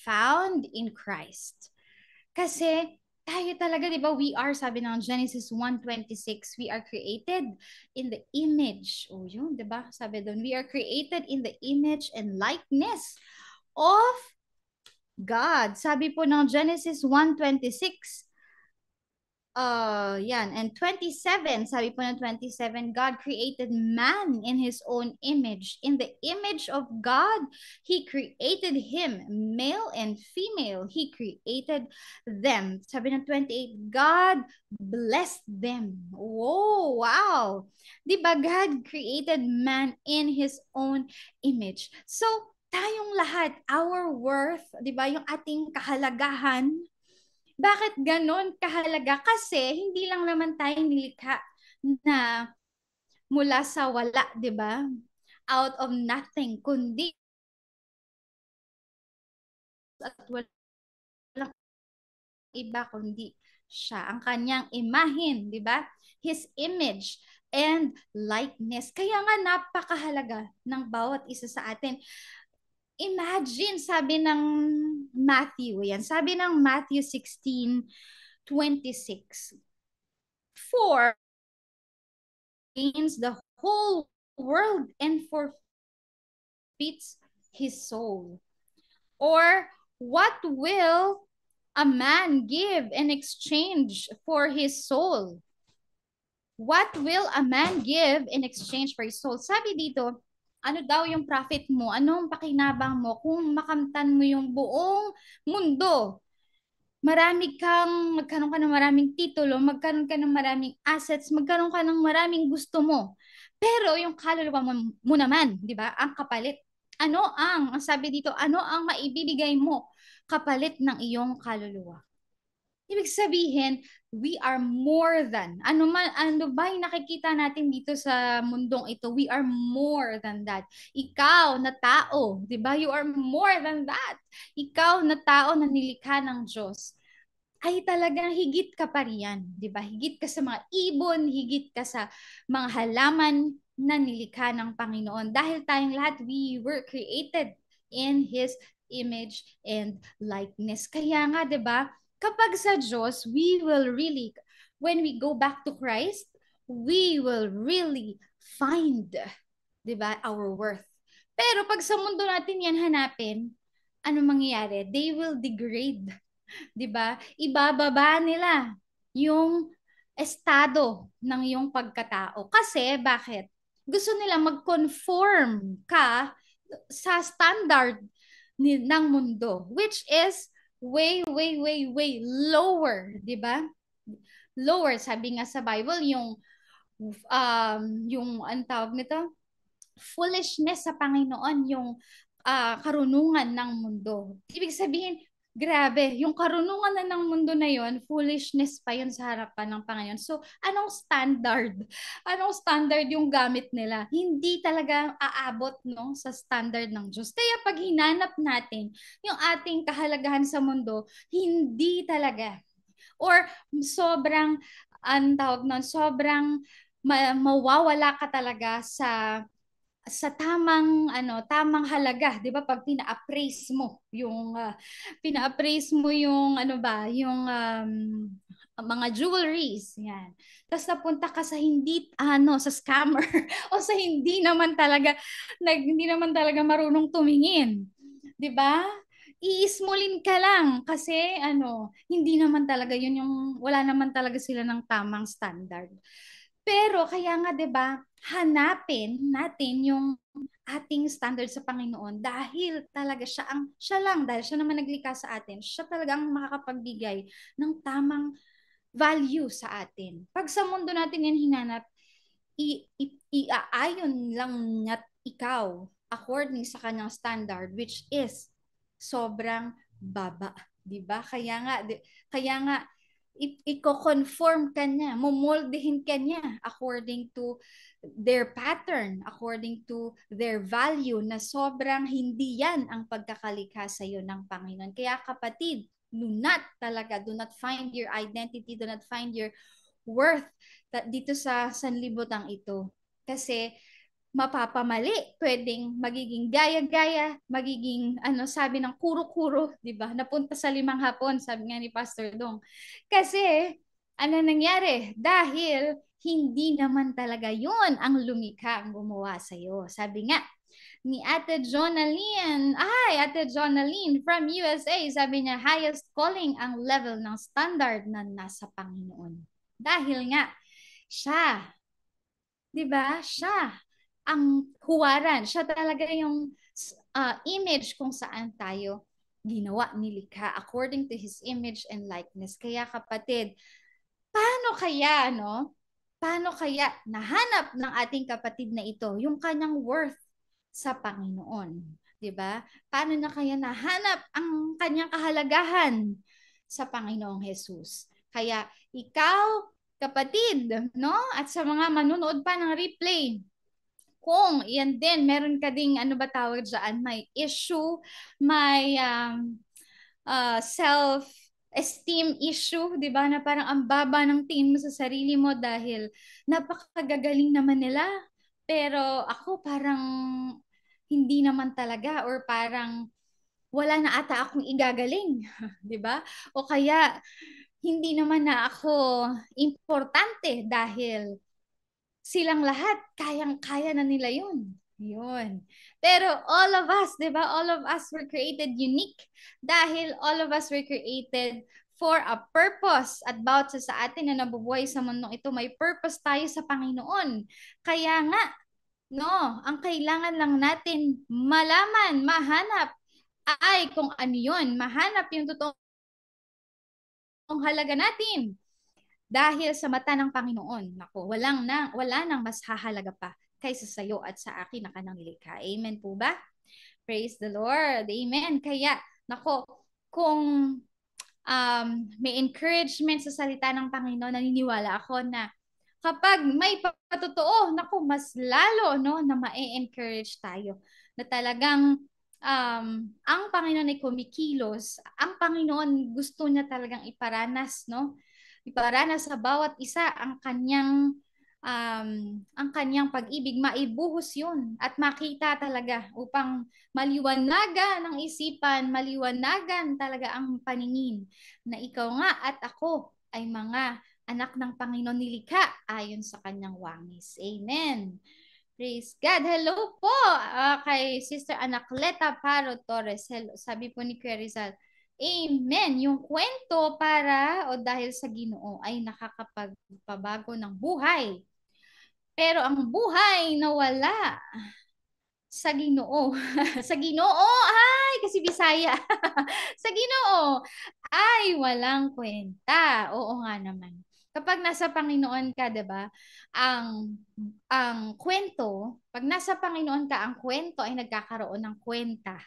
found in Christ. Kasi tayo talaga, di ba, we are, sabi ng Genesis 1:26, we are created in the image. O yun, di ba? Sabi doon, we are created in the image and likeness of God. Sabi po ng Genesis 1:26, yan. And 27, sabi po ng 27, God created man in his own image. In the image of God, he created him. Male and female, he created them. Sabi ng 28, God blessed them. Whoa, wow. Diba, God created man in his own image. So, tayong lahat, our worth, diba, yung ating kahalagahan, bakit ganon kahalaga? Kasi hindi lang naman tayo nilikha na mula sa wala, di ba? Out of nothing, kundi at walang iba kundi siya. Ang kanyang imahin, di ba? His image and likeness. Kaya nga napakahalaga ng bawat isa sa atin. Imagine, sabi ng Matthew, yan. Sabi ng Matthew 16:26. For gains the whole world and forfeits his soul? Or what will a man give in exchange for his soul? What will a man give in exchange for his soul? Sabi dito, ano daw yung profit mo? Anong pakinabang mo kung makamtan mo yung buong mundo? Magkaroon ka ng maraming titulo, magkaroon ka ng maraming assets, magkaroon ka ng maraming gusto mo. Pero yung kaluluwa mo naman, di ba? Ang kapalit. Ang sabi dito, ano ang maibibigay mo kapalit ng iyong kaluluwa? Ibig sabihin, we are more than. Ano ba yung nakikita natin dito sa mundong ito? We are more than that. Ikaw na tao, di ba? You are more than that. Ikaw na tao na nilikha ng Diyos ay talagang higit ka pa riyan, di ba? Higit ka sa mga ibon, higit ka sa mga halaman na nilikha ng Panginoon. Dahil tayong lahat, we were created in His image and likeness. Kaya nga, di ba? Kapag sa Diyos, we will really, when we go back to Christ, we will really find, di ba, our worth. Pero pag sa mundo natin yan hanapin, ano mangyayari? They will degrade. Di ba? Ibababa nila yung estado ng iyong pagkatao. Kasi, bakit? Gusto nila mag-conform ka sa standard ng mundo, which is way, way, way, way lower, di ba? Lower, sabi nga sa Bible, yung ang tawag nito, foolishness sa Panginoon, yung karunungan ng mundo. Ibig sabihin, grabe, yung karunungan na ng mundo na yon, foolishness pa yun sa harapan ng Panginoon. So, anong standard? Anong standard yung gamit nila? Hindi talaga aabot, no, sa standard ng Diyos. Kaya pag hinanap natin yung ating kahalagahan sa mundo, hindi talaga. Or sobrang, ang tawag nun, sobrang mawawala ka talaga sa tamang halaga, 'di ba? Pag pina-appraise mo yung ano ba, yung mga jewelries, yan. Tapos napunta ka sa sa scammer o sa hindi naman talaga marunong tumingin. 'Di ba? Iismulin ka lang kasi hindi naman talaga yun yung wala naman talaga sila ng tamang standard. Pero kaya nga 'di ba, hanapin natin yung ating standard sa Panginoon dahil talaga siya lang dahil siya naman naglikha sa atin. Siya talaga ang makakapagbigay ng tamang value sa atin. Pag sa mundo natin yan hinanap, iaayon lang niya ikaw according sa kanyang standard, which is sobrang baba, 'di ba? Kaya nga i-conform ka niya, mumoldehin ka niya according to their pattern, according to their value na sobrang hindi yan ang pagkakalikha sa iyo ng Panginoon. Kaya kapatid, do not find your identity, do not find your worth dito sa sanlibutan ito. Kasi mapapamali, pwedeng magiging gaya-gaya, magiging ano sabi ng kuro-kuro, 'di ba? Napunta sa limang hapon, sabi nga ni Pastor Dong. Kasi ano nangyari? Dahil hindi naman talaga 'yun ang lumikha, ang gumawa sa iyo. Sabi nga ni Ate Jonaline, Ate Jonaline from USA, sabi niya, highest calling ang level ng standard na nasa Panginoon. Dahil nga, siya, di ba? Siya ang huwaran. Siya talaga yung image kung saan tayo ginawa, nilikha according to His image and likeness. Kaya kapatid, paano kaya, no? Paano kaya nahanap ng ating kapatid na ito yung kanyang worth sa Panginoon? 'Di ba? Paano na kaya nahanap ang kanyang kahalagahan sa Panginoong Jesus? Kaya ikaw, kapatid, no? At sa mga manunood pa ng replay, kung yan din, meron ka ding ano ba tawag dyan, may issue, may self-esteem issue, di ba? Na parang ang baba ng tingin mo sa sarili mo dahil napakagagaling naman nila. Pero ako parang hindi naman talaga or parang wala na ata akong igagaling, di ba? O kaya hindi naman na ako importante dahil silang lahat, kayang-kaya na nila yun. Yun. Pero all of us, di ba? All of us were created unique dahil all of us were created for a purpose. At bawat sa atin na nabubuhay sa mundong ito, may purpose tayo sa Panginoon. Kaya nga, no, ang kailangan lang natin malaman, mahanap, ay kung ano yun, mahanap yung totoong halaga natin. Dahil sa mata ng Panginoon, nako, wala nang mas hahalaga pa kaysa sa iyo at sa akin na kanang nilikha. Amen po ba? Praise the Lord. Amen. Kaya, nako, kung may encouragement sa salita ng Panginoon, naniniwala ako na kapag may patotoo, nako, mas lalo no, na ma-encourage tayo na talagang ang Panginoon ay kumikilos. Ang Panginoon gusto niya talagang iparanas, no? Iparanas sa bawat isa ang kanyang pag-ibig, maibuhos yun at makita talaga upang maliwanagan ang isipan, maliwanagan talaga ang paningin na ikaw nga at ako ay mga anak ng Panginoon nilikha ayon sa kanyang wangis. Amen. Praise God. Hello po kay Sister Anacleta Paro Torres. Hello. Sabi po ni Kuya Rizal, Amen. Yung kwento para o dahil sa Ginoo ay nakakapagpabago ng buhay. Pero ang buhay na wala sa Ginoo. Sa Ginoo, ay, kasi Bisaya. Sa Ginoo ay walang kwenta. Oo nga naman. Kapag nasa Panginoon ka, 'di ba? Ang kwento, pag nasa Panginoon ka, ang kwento ay nagkakaroon ng kwenta.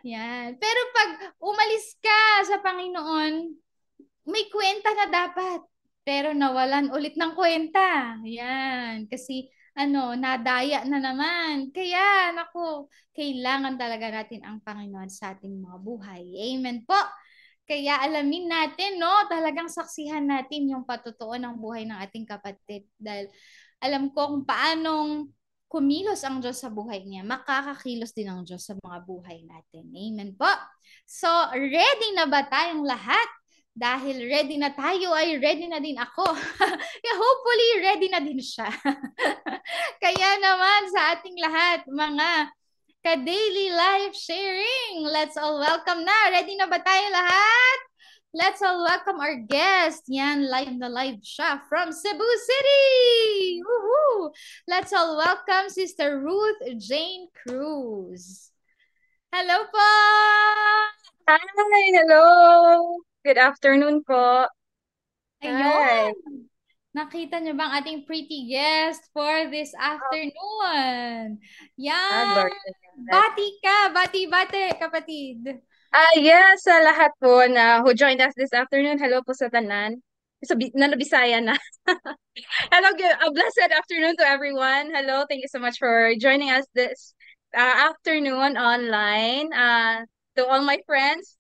Yan. Pero pag umalis ka sa Panginoon, may kwenta na dapat. Pero nawalan ulit ng kwenta. Yan. Kasi nadaya na naman. Kaya, naku, kailangan talaga natin ang Panginoon sa ating mga buhay. Amen po. Kaya alamin natin, no, talagang saksihan natin yung patotoo ng buhay ng ating kapatid. Dahil alam ko kung paanong kumilos ang Diyos sa buhay niya, makakakilos din ang Diyos sa mga buhay natin. Amen po. So, ready na ba tayong lahat? Dahil ready na tayo, ay ready na din ako. Kaya hopefully, ready na din siya. Kaya naman sa ating lahat, mga ka-daily life sharing, let's all welcome na. Ready na ba tayo lahat? Let's all welcome our guest. Yan, live na live siya from Cebu City. Woohoo! Let's all welcome Sister Ruth Jane Cruz. Hello po! Hi, hello. Good afternoon po. Hi. Ayun! Nakita niyo bang ating pretty guest for this afternoon? Yan! Lord. Bati ka! Bati-bati, kapatid! Yes, sa lahat po na who joined us this afternoon. Hello po sa tanan. Bisaya na. Hello, a blessed afternoon to everyone. Hello, thank you so much for joining us this afternoon online. To all my friends,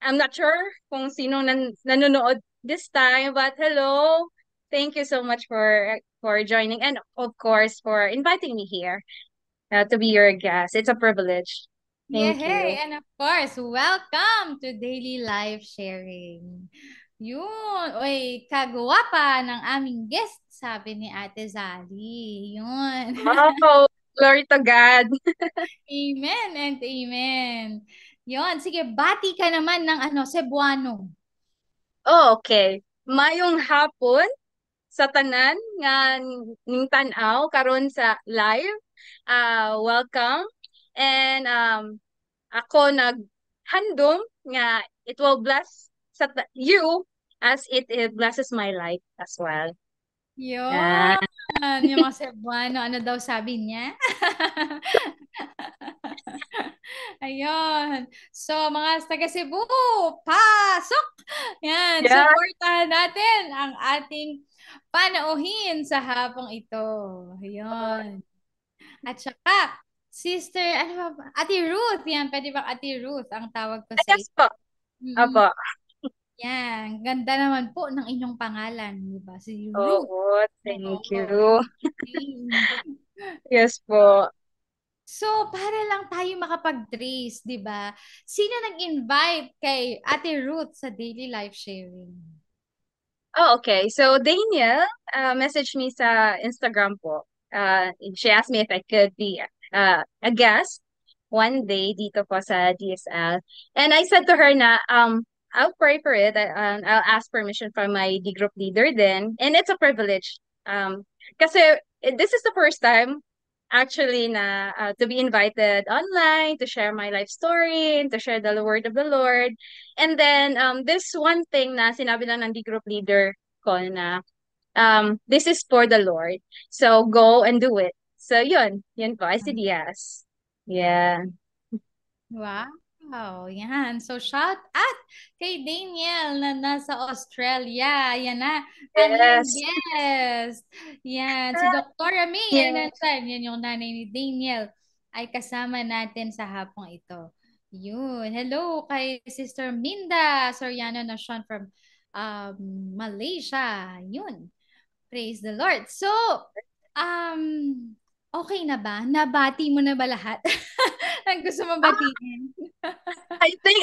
I'm not sure kung sino nanonood this time, but hello. Thank you so much for for joining and of course for inviting me here to be your guest. It's a privilege. Thank Yay! you. And of course, welcome to Daily Life Sharing. Yun. Uy, kagwapa ng aming guest, sabi ni Ate Zali. Yun. Oh, glory to God. Amen and amen. Yun. Sige, bati ka naman ng Cebuano. Oh, okay. Mayong hapon sa tanan nga ning tan-aw karon sa live. Welcome. And ako naghandom nga it will bless you as it blesses my life as well. Ah, Yun. Yung mga Cebuano, ano daw sabi niya? Ayun. So, mga taga Cebu, pasok! Yan, yeah. supportahan natin ang ating panauhin sa hapong ito. Ayun. At saka, Sister, ano ba? Ate Ruth, yan. Pwede ba Ate Ruth ang tawag ko sa Yes iyo? po. Mm-mm. Apo. Yan. Ganda naman po ng inyong pangalan, di ba? Si Ruth. Oo, thank Oo. you. Yes po. So, para lang tayo makapag-trace, di ba? Sino nag-invite kay Ate Ruth sa daily life sharing? Oh, okay. So Daniel messaged me sa Instagram po. She asked me if I could be a guest one day dito po sa DSL. And I said to her na I'll pray for it. I'll ask permission from my D group leader then. And it's a privilege. Kasi this is the first time actually na to be invited online to share my life story and to share the word of the Lord. And then this one thing na sinabi lang ng D group leader ko na this is for the Lord. So go and do it. So yun po. I said yes. Yeah. Wow, yan. So, shout out kay Daniel na nasa Australia. Yan na, ang iyong Yes. guest. Yan, si Dr. May, ay Yeah. nandyan. Yan yung nanay ni Daniel ay kasama natin sa hapong ito. Yun. Hello kay Sister Minda Soriano Nation from um, Malaysia. Yun. Praise the Lord. So, um, okay na ba? Nabati mo na ba lahat? Ang gusto mong batiin? I think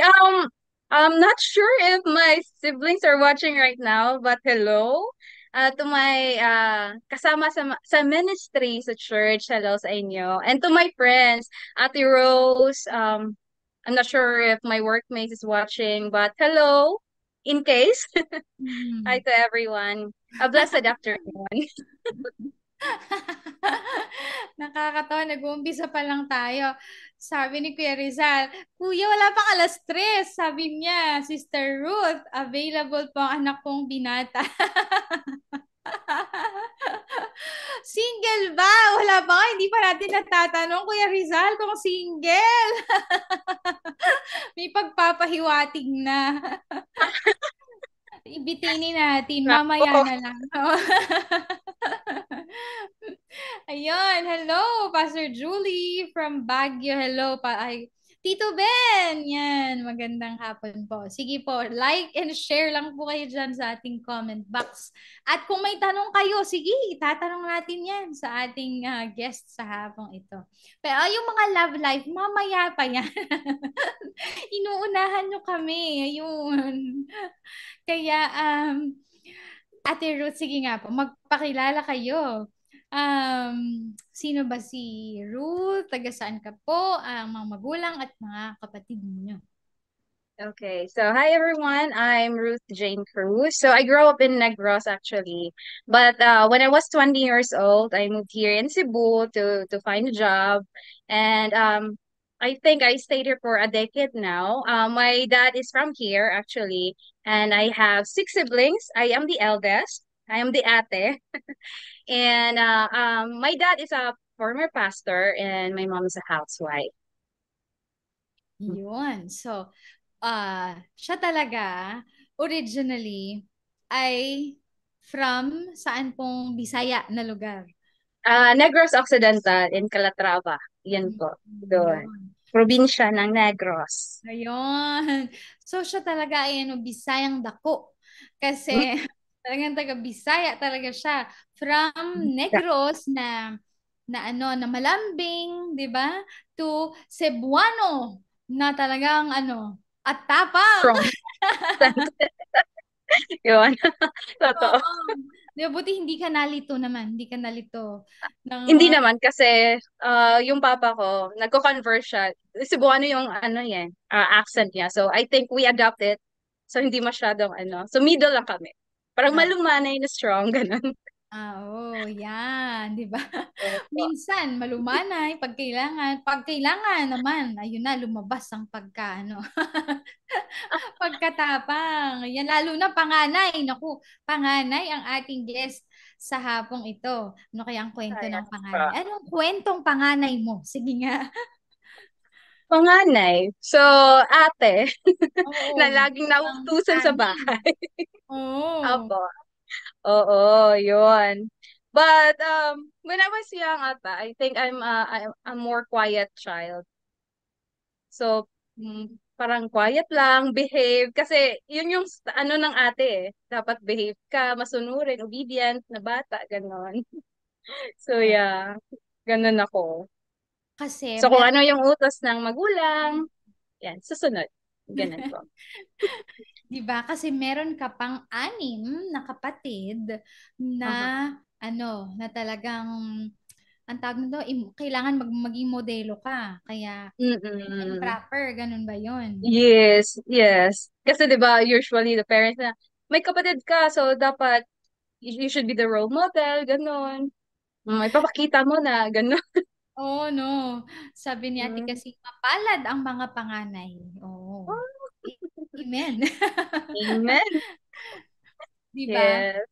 I'm not sure if my siblings are watching right now, but hello. To my kasama sa ministry sa church, hello sa inyo. And to my friends, Ate Rose, I'm not sure if my workmates is watching, but hello. In case, hi Hmm. to everyone. A blessed afternoon. Nakakatawa, nag-uumpisa pa lang tayo. Sabi ni Kuya Rizal, Kuya, wala pang alas 3. Sabi niya, Sister Ruth, available po ang anak kong binata. Single ba? Wala pa nga. Hindi pa natin natatanong, Kuya Rizal, kung single. May pagpapahiwatig na. Ibitini natin, mamaya Nako. na lang. Ayun, hello, Pastor Julie from Baguio. Hello, ay, Tito Ben. Yan, magandang hapon po. Sige po, like and share lang po kayo dyan sa ating comment box. At kung may tanong kayo, sige, itatanong natin yan sa ating guest sa hapong ito. Pero yung mga love life, mamaya pa yan. Inuunahan nyo kami. Ayun. Kaya, Ate Ruth, sige nga po, magpakilala kayo. Um, Sino ba si Ruth? Taga saan ka po? Ang mga magulang at mga kapatid niyo. Okay, so hi everyone. I'm Ruth Jane Cruz. So I grew up in Negros actually, but when I was 20 years old, I moved here in Cebu to find a job, and I think I stayed here for a decade now. My dad is from here actually, and I have six siblings. I am the eldest. I am the ate, and my dad is a former pastor, and my mom is a housewife. Yun. So, siya talaga, originally, ay from saan pong Bisaya na lugar? Negros Occidental in Calatrava. Yan po. Doon. Yun. Probinsya ng Negros. Ayun. So, siya talaga ay Bisayang dako. Kasi, Hmm? Talagang taga Bisaya talaga siya. From Negros na malambing, 'di ba? To Cebuano na talagang at tapang. Strong. Yun. Totoo. Oo. Di ba, buti hindi ka nalito naman. Hindi ka nalito ng Hindi naman kasi yung papa ko, nagko-convert siya. Cebuano yung accent niya. So I think we adopt it. So hindi masyadong ano. So middle lang kami. Parang ah, malumanay na strong, ganun. oo, yan, 'di ba? Opo. Minsan malumanay pag kailangan naman, ayun na lumabas ang pagkatapang. Yan lalo na panganay. Naku, panganay ang ating guest sa hapong ito. Ano kaya ang kwento Ayan ng panganay? pa. Anong kwentong panganay mo? Sige nga. Panganay. So, ate, na Oo. laging Ang nauutusan sa ani. bahay. Oo. Apo. Oo, yun. But when I was young ata, I think I'm a more quiet child. So, parang quiet lang, behave. Kasi yun yung ano ng ate eh. Dapat behave ka, masunurin, obedient na bata, ganon. So, Oo. yeah. Ganon ako. Kasi So, kung meron ano yung utos ng magulang, yan, susunod. Ganon po. 'di ba? Kasi meron ka pang anim na kapatid na Aha. na talagang ang tawag nito, kailangan maging modelo ka. Kaya kailangan Mm-mm. proper, ganun ba 'yon? Yes, yes. Kasi 'di ba usually the parents na may kapatid ka so dapat you should be the role model, ganon. May papakita mo na ganon. Oo, no. Sabi ni ate Mm. kasi mapalad ang mga panganay. Oo. Oh, Amen. amen. 'Di ba? Yes.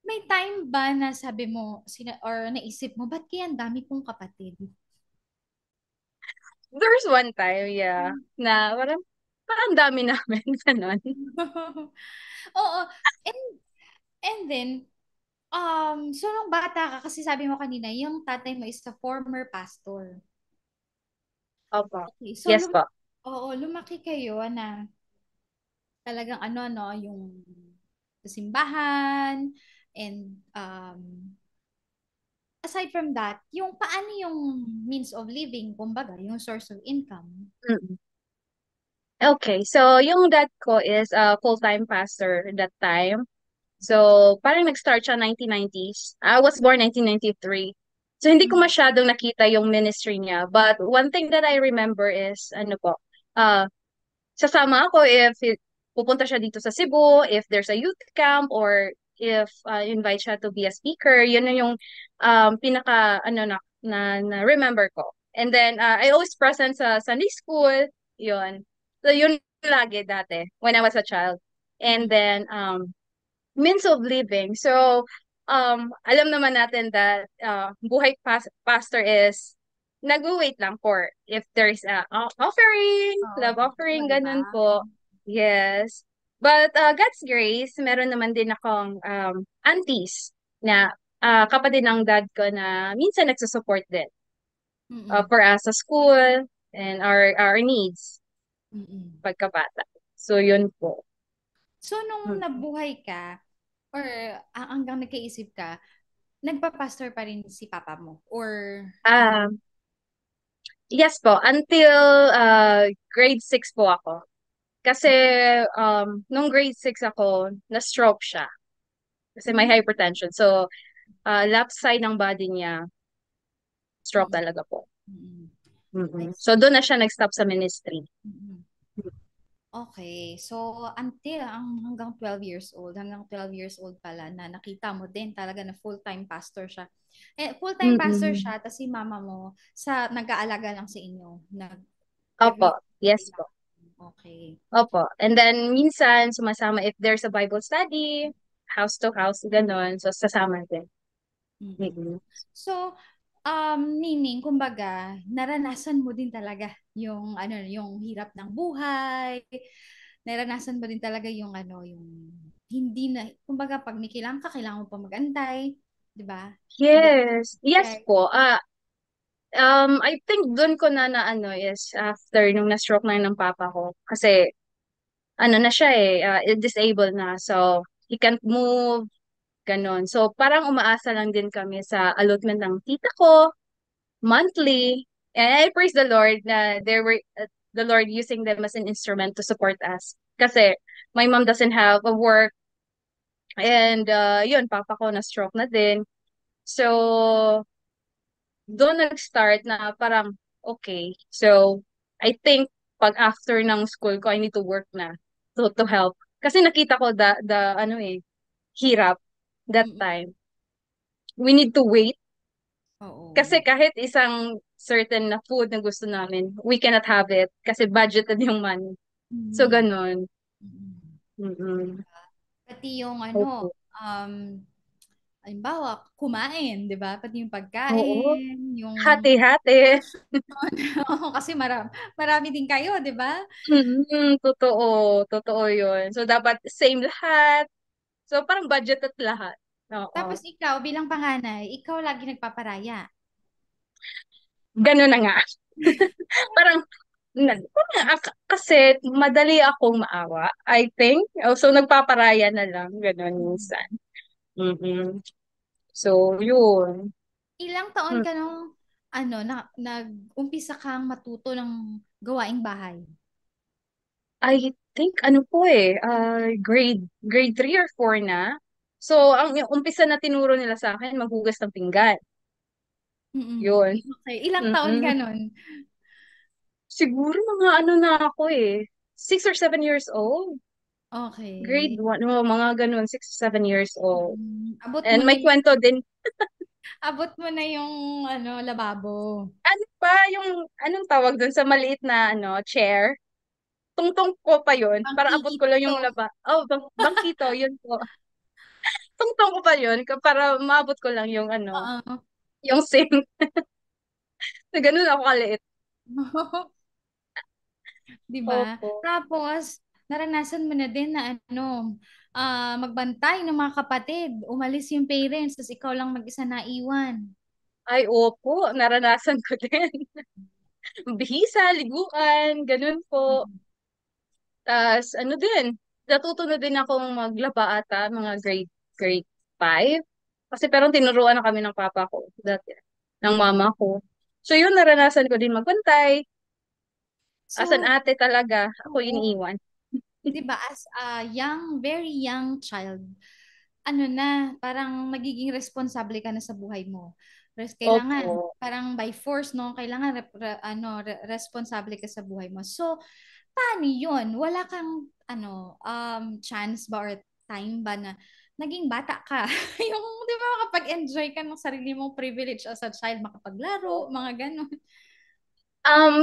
May time ba na sabi mo or naisip mo, ba't kaya ang dami kong kapatid? There's one time, yeah, na parang dami namin ganon. Oo. And, and then, so nung bata ka, kasi sabi mo kanina, yung tatay mo is a former pastor. Opo. Okay. So, Yes po. lumaki kayo na talagang yung sa simbahan, and aside from that, yung paano yung means of living, kumbaga, yung source of income. Mm. Okay, so yung dad ko is a full-time pastor that time. So, parang nag-start siya 1990s. I was born 1993. So, hindi ko Mm. masyadong nakita yung ministry niya. But one thing that I remember is, ano po, uh, sasama ako if pupunta siya dito sa Cebu, if there's a youth camp, or if invite siya to be a speaker. Yun na yung pinaka, na remember ko. And then, I always present sa Sunday school. Yun. So, yun lagi dati when I was a child. And Mm-mm. then, means of living. So, alam naman natin that buhay pastor is nag-wait lang for if there's a offering, Oo, love totoo, offering, di ba? ganun po. Yes. But God's grace, meron naman din akong aunties na kapatid ng dad ko na minsan nagsusupport din Mm-mm. for us sa school and our needs Mm-mm. pagkabata. So, yun po. So, nung Mm. nabuhay ka, or hanggang nagkaisip ka, nagpa-pastor pa rin si papa mo? Or hindi? Ah, yes po, until grade 6 po ako. Kasi nung grade 6 ako, na-stroke siya. Kasi may Mm. hypertension. So, left side ng body niya, stroke Mm-mm. talaga po. Mm-mm. I Mm-mm. So, see. doon na siya nag-stop sa ministry. Mm-mm. Okay. So, until hanggang 12 years old, hanggang 12 years old pala na nakita mo din talaga na full-time pastor siya. Eh, full-time pastor Mm-mm. siya, tapos si mama mo nag-aalaga lang sa inyo. Opo. Every day Yes lang. po. Okay. Opo. And then, minsan, sumasama if there's a Bible study, house to house, ganon. So, sasama din. Mm-mm. Mm-mm. So, meaning, kumbaga, naranasan mo din talaga yung hirap ng buhay. Naranasan mo din talaga yung hindi na, kumbaga, pag may kailangan mo pa mag-antay, di ba? Hindi ka Yes. Yes check. po. I think doon ko na ano is after nung na-stroke na ng papa ko. Kasi ano na siya disabled na. So, he can't move, ganon. So parang umaasa lang din kami sa allotment ng tita ko, monthly. And I praise the Lord na there were the Lord using them as an instrument to support us. Kasi my mom doesn't have a work, and yun, papa ko na stroke na din. So doon nag-start na parang, okay, so I think pag after ng school ko, I need to work na to help. Kasi nakita ko the ano hirap that Mm-mm. time. We need to wait Oo. kasi kahit isang certain na food na gusto namin, we cannot have it kasi budgeted yung money. So Mm. ganun. Mm. Mm-mm. Pati yung Opo. um, halimbawa, kumain, di ba? Pati yung Oo. pagkain, yung Hati-hati. portion. Oo, kasi marami din kayo, di ba? Totoo. Totoo yun. So dapat same lahat. So parang budgeted lahat. Tapos Oo. ikaw, bilang panganay, ikaw lagi nagpaparaya. Ganun na nga. Parang, kasi madali akong maawa, I think. Oh, so, nagpaparaya na lang. Ganun Mm. minsan. Mm-mm. So, yun. Ilang taon Hmm. ka nung nag-umpisa kang matuto ng gawaing bahay? I think, ano po grade 3 or 4 na. So, ang yung umpisa na tinuro nila sa akin, maghugas ng pinggan. Mm-mm. Yun. Okay. Ilang taon Mm-mm. ka nun? Siguro mga ano na ako 6 or 7 years old. Grade Okay. 1, mga ganun, 6 to 7 years old. Abot mo And na may kwento din. abot mo na yung lababo. Ano pa yung, anong tawag dun sa maliit na chair? Tungtong ko pa yun. Ang Para abot ko lang kikito. yung Oh, bangkito, yun po. Tungtong ko pa yun. Para maabot ko lang yung Oo. yung sink. Na ganun ako kaliit. 'Di ba? Opo. Tapos naranasan mo na din na magbantay ng mga kapatid. Umalis yung parents, tapos ikaw lang mag-isa naiwan. Ay, opo. Naranasan ko din. Bihisa, liguan, ganun po. Tas ano din, natuto na din akong maglaba ata, mga grade 5. Kasi pero tinuruan na kami ng papa ko dati, ng Mm. mama ko. So yun, naranasan ko din magbantay. As an So, ate talaga, ako oo. iniiwan. 'Di ba, as a very young child, ano na, parang magiging responsable ka na sa buhay mo. Kailangan, Opo. parang by force, no? Kailangan, responsable ka sa buhay mo. So, paano yun? Wala kang, chance ba or time ba na naging bata ka? Yung, di ba, makapag-enjoy ka ng sarili mong privilege as a child, makapaglaro, mga ganun.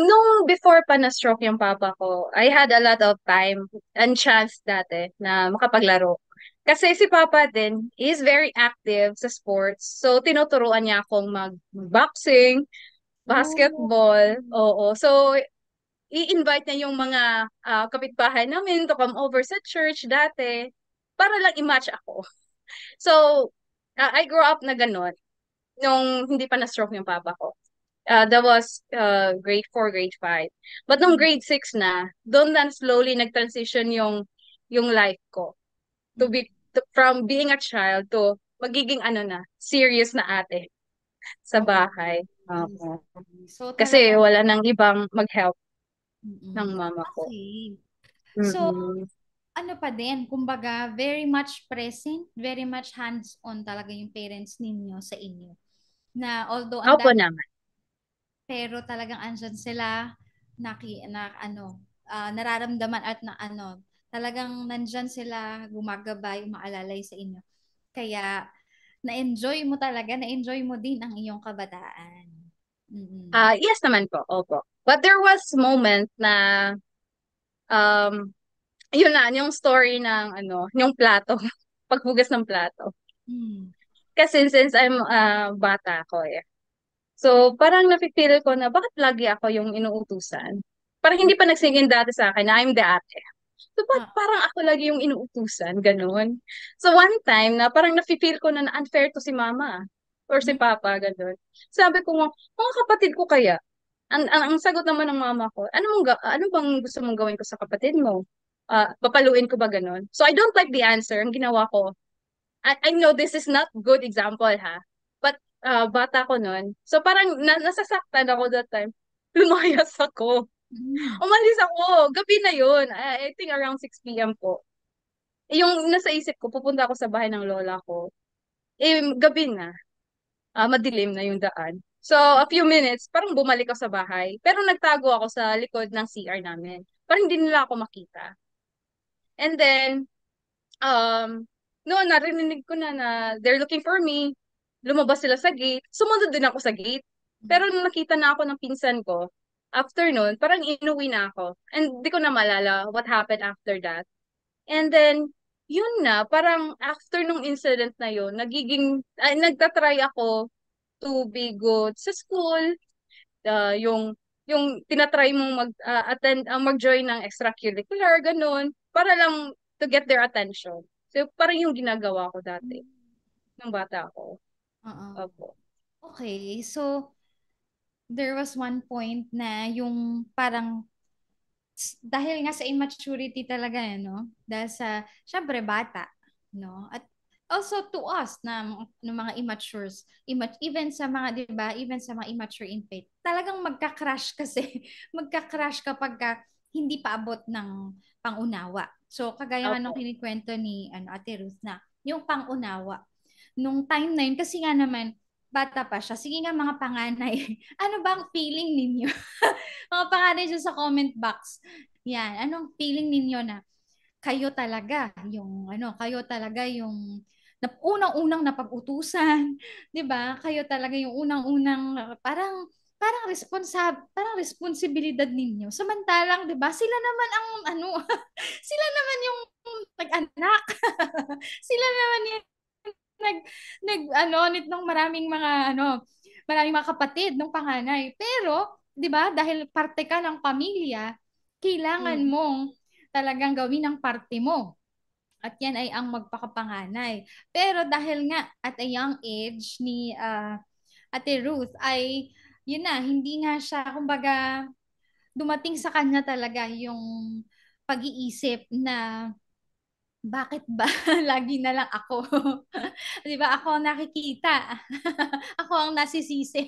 Nung before pa na-stroke yung papa ko, I had a lot of time and chance dati na makapaglaro. Kasi si papa din is very active sa sports. So, tinuturuan niya akong mag-boxing, Oh, basketball. Oo. So, i-invite niya yung mga kapitbahay namin to come over sa church dati para lang i-match ako. So, I grew up na ganun nung hindi pa na-stroke yung papa ko. That was grade 4, grade 5. But nung mm, grade 6 na, doon na slowly nag-transition yung life ko mm. from being a child to magiging serious na ate sa Oh, bahay. I Oo. see. So, Kasi talagang, wala nang ibang mag-help ng mm, mama ko. okay. So, Mm-mm. ano pa din, kumbaga, very much present, very much hands-on talaga yung parents ninyo sa inyo. Na although ang Opo dami, naman. pero talagang andyan sila, nararamdaman at talagang nandyan sila, gumagabay, umaalalay sa inyo. Kaya, na-enjoy mo din ang iyong kabataan. Mm-mm. Yes naman po. Opo. But there was moment na um yun na yung story ng yung plato, paghugas ng plato. Mm. Kasi since I'm bata ko So, parang nafe-feel ko na bakit lagi ako yung inuutusan? Parang hindi pa nagsingin dati sa akin na I'm the ate. So, ba't Ah, parang ako lagi yung inuutusan? Ganun. So, one time na parang nafe-feel ko na unfair to si mama or si mm. papa, ganun. Sabi ko, mga kapatid ko kaya? Ang sagot naman ng mama ko, ano bang gusto mong gawin ko sa kapatid mo? papaluin ko ba ganun? So I don't like the answer. Ang ginawa ko, I know this is not good example ha. But bata ko nun. So parang nasasaktan ako that time. Lumayas ako. Mm. Umalis ako. Gabi na yun. I think around 6 p.m. po. Yung nasa isip ko, pupunta ako sa bahay ng lola ko. Gabi na. Madilim na yung daan. So, a few minutes, parang bumalik ako sa bahay. Pero nagtago ako sa likod ng CR namin. Parang hindi nila ako makita. And then, no, narinig ko na they're looking for me. Lumabas sila sa gate. Sumunod din ako sa gate. Pero nung nakita na ako ng pinsan ko, after nun, parang inuwi na ako. And di ko na malala what happened after that. And then, yun na, parang after nung incident na yun, nagtatry ako to be good sa school, yung tinatry mong attend, mag-join ng extracurricular, ganun, para lang to get their attention. So, parang yung ginagawa ko dati, nung bata ako. Oo. Opo. Okay, so there was one point na yung parang dahil nga sa immaturity talaga, no? Dahil sa, syempre, bata, no? At also to us na mga immatures, even sa mga, di ba, even sa mga immature in faith, talagang magka-crash kasi, magka-crash kapag hindi pa abot ng pangunawa. So, kagaya nga nung Opo. kinikwento ni Ate Ruth na, yung pangunawa, nung time na yun, kasi nga naman, bata pa siya. Sige nga mga panganay, ano ba ang feeling ninyo? Mga panganay dyan sa comment box. Yan, anong feeling ninyo na kayo talaga yung kayo talaga yung unang-unang napag-utusan, 'di ba? Kayo talaga yung unang-unang parang responsibilidad ninyo. Samantalang, 'di ba? Sila naman ang sila naman yung nag-anak. Sila naman yung nag nitong maraming mga kapatid ng panganay. Pero, 'di ba, dahil parte ka ng pamilya, kailangan Mm. mong talagang gawin ang parte mo. At yan ay ang magpakapanganay. Pero dahil nga at a young age ni Ate Ruth ay yun na, hindi nga siya, kumbaga, dumating sa kanya talaga yung pag-iisip na bakit ba lagi na lang ako? 'Di ba? Ako ang nakikita. Ako ang nasisisi.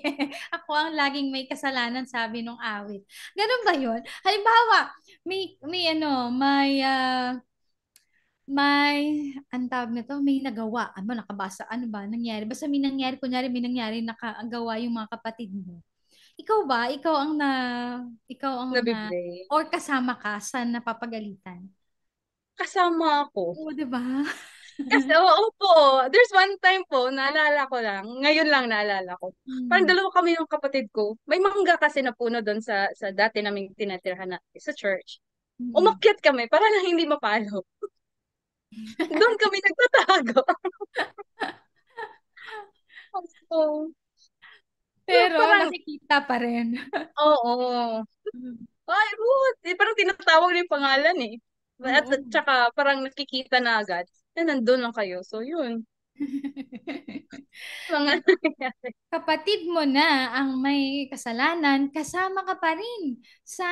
Ako ang laging may kasalanan, sabi nung awit. Ganun ba 'yun? Halimbawa, may ang tawag nito, may nagawa. Ano, nakabasa, ano ba, nangyari. Basta may nangyari, kunyari may nangyari nakagawa yung mga kapatid mo. Ikaw ba? Nabiblame. Or kasama ka sa napapagalitan? Kasama ako. Oo, 'di ba? Kasi, oo po. There's one time po, naalala ko lang, ngayon lang naalala ko. Parang Hmm. dalawa kami ng kapatid ko. May mangga kasi na puno doon sa dati naming tinatirhan na, sa church. Hmm. Umakyat kami para lang hindi mapalo. Doon kami nagtatago. So, Pero parang, nakikita pa rin. oo. Ay, Ruth! Parang tinatawag na yung pangalan eh. At Oo. tsaka parang nakikita na agad na nandun lang kayo. So, yun. Mga nangyayari. Kapatid mo na ang may kasalanan, kasama ka pa rin sa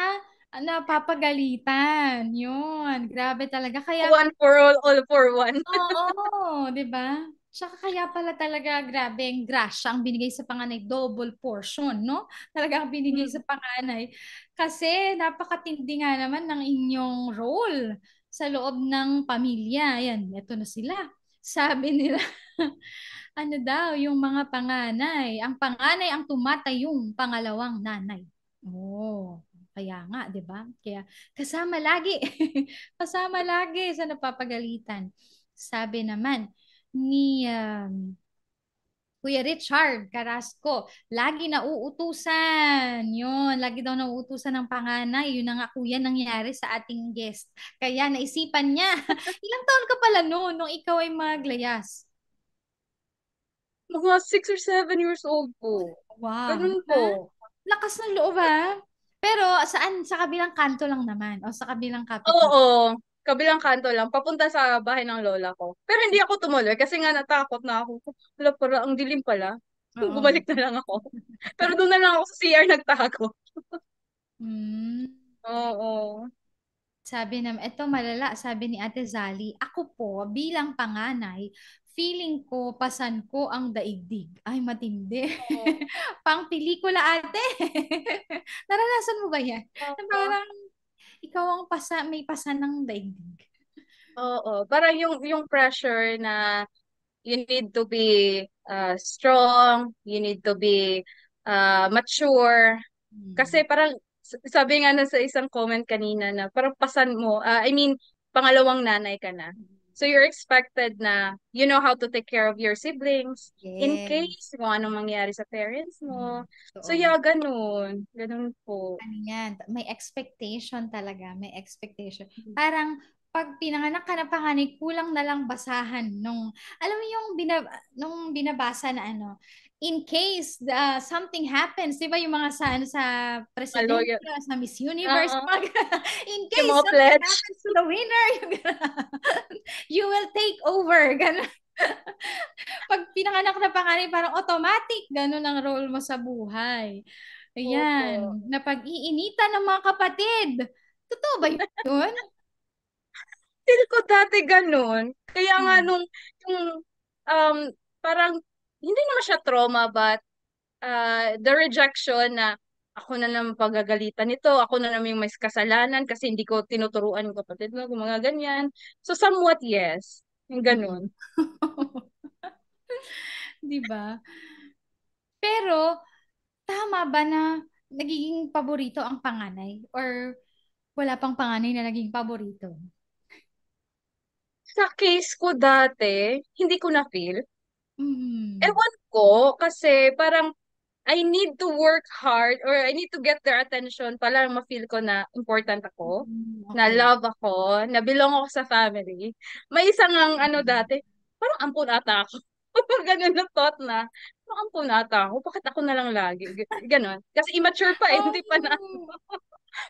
napapagalitan. Yun, grabe talaga. Kaya, One for all for one. oo, di ba? Tsaka kaya pala talaga grabe ang grasya ang binigay sa panganay, double portion, no? Talaga ang binigay sa Hmm. panganay. Kasi napakatindi nga naman ng inyong role sa loob ng pamilya. Yan, eto na sila. Sabi nila, ano daw, yung mga panganay. Ang panganay ang tumatayong pangalawang nanay. Oh, kaya nga, 'di ba? Kaya kasama lagi. Kasama lagi sa napapagalitan. Sabi naman ni Kuya Richard Carrasco, lagi nauutusan. Yun, lagi daw nauutusan ng panganay. Yun na nga kuya nangyari sa ating guest. Kaya naisipan niya, ilang taon ka pala noon nung ikaw ay maglayas? Mga 6 or 7 years old po. Wow, di Ganun ba? po. Lakas ng loob ha. Pero saan? Sa kabilang kanto lang naman o sa kabilang kapitbahay? Oo. Kabilang kanto lang. Papunta sa bahay ng lola ko. Pero hindi ako tumuloy kasi nga natakot na ako. Wala pala, ang dilim pala. Oo. Bumalik na lang ako. Pero doon na lang ako sa CR nagtago. Hmm. Oo. Sabi naman, eto malala, sabi ni Ate Zali, ako po bilang panganay, feeling ko pasan ko ang daigdig. Ay, matindi. Oo. Pang pelikula ate. Naranasan mo ba yan? Na Oo. parang ikaw ang may pasan ng daigdig. Oo. Parang yung pressure na you need to be strong, you need to be mature. Hmm. Kasi parang sabi nga na sa isang comment kanina na parang pasan mo, I mean, pangalawang nanay ka na. So you're expected na you know how to take care of your siblings in Yes. case kung anong mangyari sa parents Hmm. mo. So Totoo. yeah, ganun. Ganun po. Ano yan, may expectation talaga, may expectation. Parang pag pinanganak ka na panganay, kulang na lang basahan nung, alam mo yung nung binabasa na ano, in case something happens, di ba yung mga sa, ano, sa Mga presidente, lawyer. sa Miss Universe, Oo. in Yung case mga something pledge. happens to the winner, you will take over. Ganun. Pag pinanganak na panganay, parang automatic, ganun ang role mo sa buhay. Opo. Ayan, napag-iinitan ng mga kapatid. Totoo ba yun? Feel ko dati ganun. Kaya nga Hmm. yung um, parang hindi naman siya trauma but the rejection na ako na naman pagagalitan nito, ako na naman yung may kasalanan kasi hindi ko tinuturuan yung kapatid mo, yung mga ganyan. So somewhat yes, yung Mm. ganun. Di ba? Pero, tama ba na nagiging paborito ang panganay? Or wala pang panganay na naging paborito? Sa case ko dati, hindi ko na feel. Mm. Ewan ko, kasi parang I need to work hard or I need to get their attention para ma-feel ko na important ako, Mm, na okay. love ako, na belong ako sa family. May isang ang ano dati, parang ampun ata ako. Ganun na thought na, parang ampun ata ako, bakit ako na lang lagi? Ganon. Kasi immature pa eh, hindi pa na. Oh,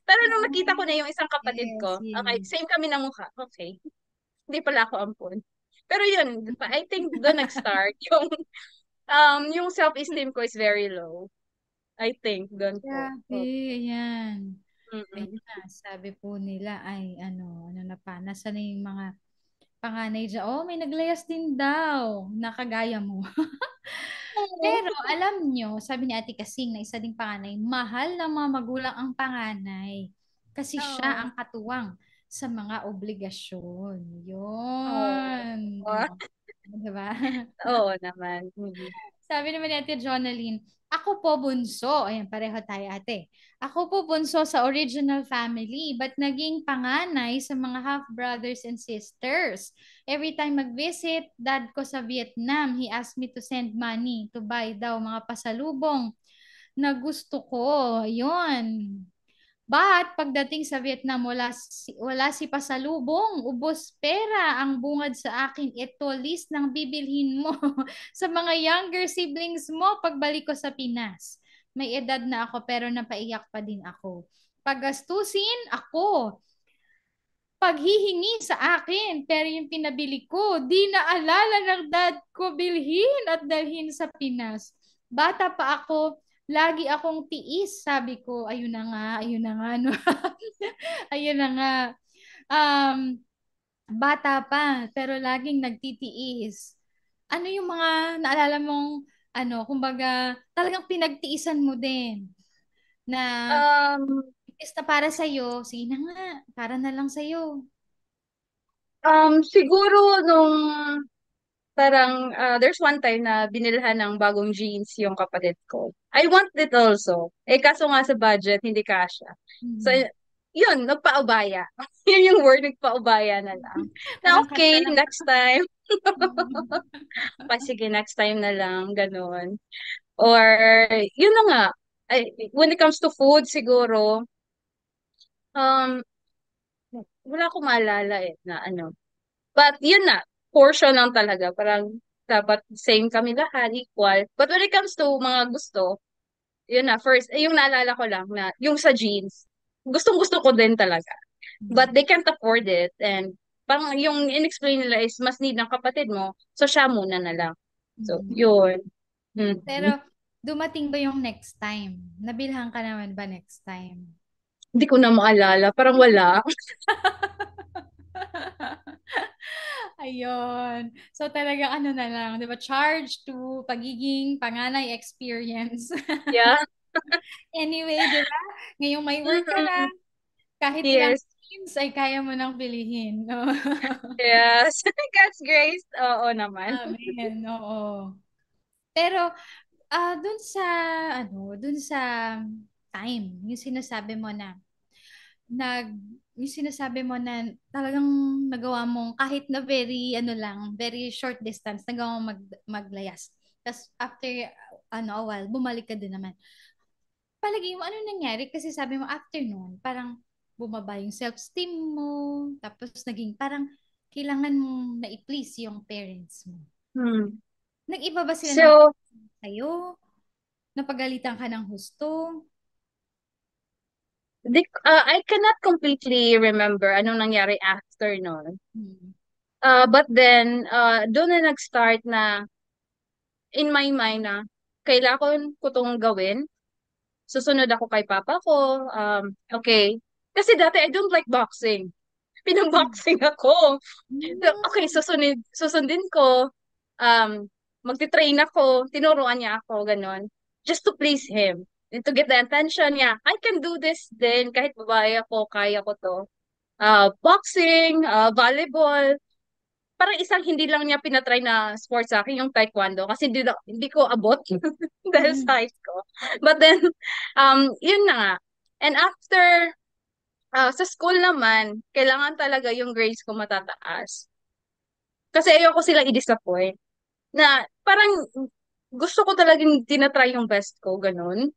Pero nung nakita ko oh, na yung isang kapatid yes, ko, okay, yes. same kami na mukha, okay, hindi pala ako ampun. Pero yun, I think doon nag-start yung self-esteem ko is very low. I think, doon po. Grabe, Oh. ayan. Mm-mm. Ayun na, sabi po nila ay ano na pa, nasa na yung mga panganay dyan. Oh, may naglayas din daw, nakagaya mo. Oo. Pero alam nyo, sabi ni Ate Kasing na isa ding panganay, mahal ng mga magulang ang panganay. Kasi siya Oo. ang katuwang sa mga obligasyon. Oo. Yun. Oh, diba? Oo naman. Mm. Sabi naman ni Ate Jonalyn, ako po bunso. Ayan, pareho tayo ate. Ako po bunso sa original family, but naging panganay sa mga half-brothers and sisters. Every time mag-visit, dad ko sa Vietnam, he asked me to send money to buy daw mga pasalubong na gusto ko. Yun. But pagdating sa Vietnam, wala si pasalubong, ubos pera ang bungad sa akin. Ito, list ng bibilhin mo sa mga younger siblings mo pagbalik ko sa Pinas. May edad na ako pero napaiyak pa din ako. Paggastusin, ako. Paghihingi sa akin, pero yung pinabili ko, di naalala ng dad ko bilhin at dalhin sa Pinas. Bata pa ako, lagi akong tiis, sabi ko, ayun na nga, no? Ayun na nga. Um, bata pa, pero laging nagtitiis. Ano yung mga naalala mong, ano, kumbaga, talagang pinagtiisan mo din na Um, imbes na para sa'yo, sige na nga, para na lang sa'yo. siguro nung parang there's one time na binilhan ng bagong jeans yung kapatid ko. I want it also. Eh kaso nga sa budget, hindi kasha. So, Mhm. yun, nagpaubaya. Yun yung word, nagpaubaya na lang. Na Parang kanta okay, ng... next time. Mhm. Pa, sige, next time na lang, ganun. Or, yun na nga, when it comes to food, siguro, um, wala akong maalala eh, na ano. But, yun na, portion lang talaga. Parang, dapat same kami lahat, equal. But when it comes to mga gusto, yun na, first, yung naalala ko lang na, yung sa jeans, gustong-gusto ko din talaga. But they can't afford it. And, parang yung in-explain nila is, mas need ng kapatid mo, so siya muna na lang. So, Mhm. yun. Pero Mm. dumating ba yung next time? Nabilhan ka naman ba next time? Hindi ko na maalala. Parang wala. Ayun. So talagang ano na lang, 'di ba? Charge to pagiging panganay experience. Yeah. Anyway, 'di ba? Ngayong may work ka na, Mhm. kahit ilang Yes. games ay kaya mo nang pilihin, no? Yes. God's grace. Oo naman. Amen. Oo. Pero dun sa dun sa time, yung sinasabi mo na nag yung sinasabi mo na talagang nagawa mong kahit na very very short distance, nagawa mong maglayas. Tapos after a while, bumalik ka din naman. Palagi mo, ano nangyari? Kasi sabi mo after noon, parang bumaba yung self-esteem mo, tapos naging parang kailangan mong na-please yung parents mo. Hmm. Nag-iba ba sila ng So, sa'yo? Napagalitan ka ng husto? I cannot completely remember anong nangyari after nun. Hmm. But then, doon na nag-start na in my mind na kailangan ko tong gawin. Susunod ako kay papa ko. Okay. Kasi dati I don't like boxing. Pinang-boxing ako. So, okay, Hmm. susundin ko. Magti-train ako. Tinuruan niya ako, ganon. Just to please him. And to get the attention niya. I can do this din. Kahit babae ako, kaya ko to. Boxing, volleyball. Parang isang hindi lang niya pinatry na sports sa akin, yung taekwondo. Kasi hindi ko abot dahil Mm-mm. size ko. But then, yun na nga. And after, sa school naman, kailangan talaga yung grades ko matataas. Kasi ayoko silang i-disappoint. Na parang gusto ko talagang tinatry yung best ko, ganun.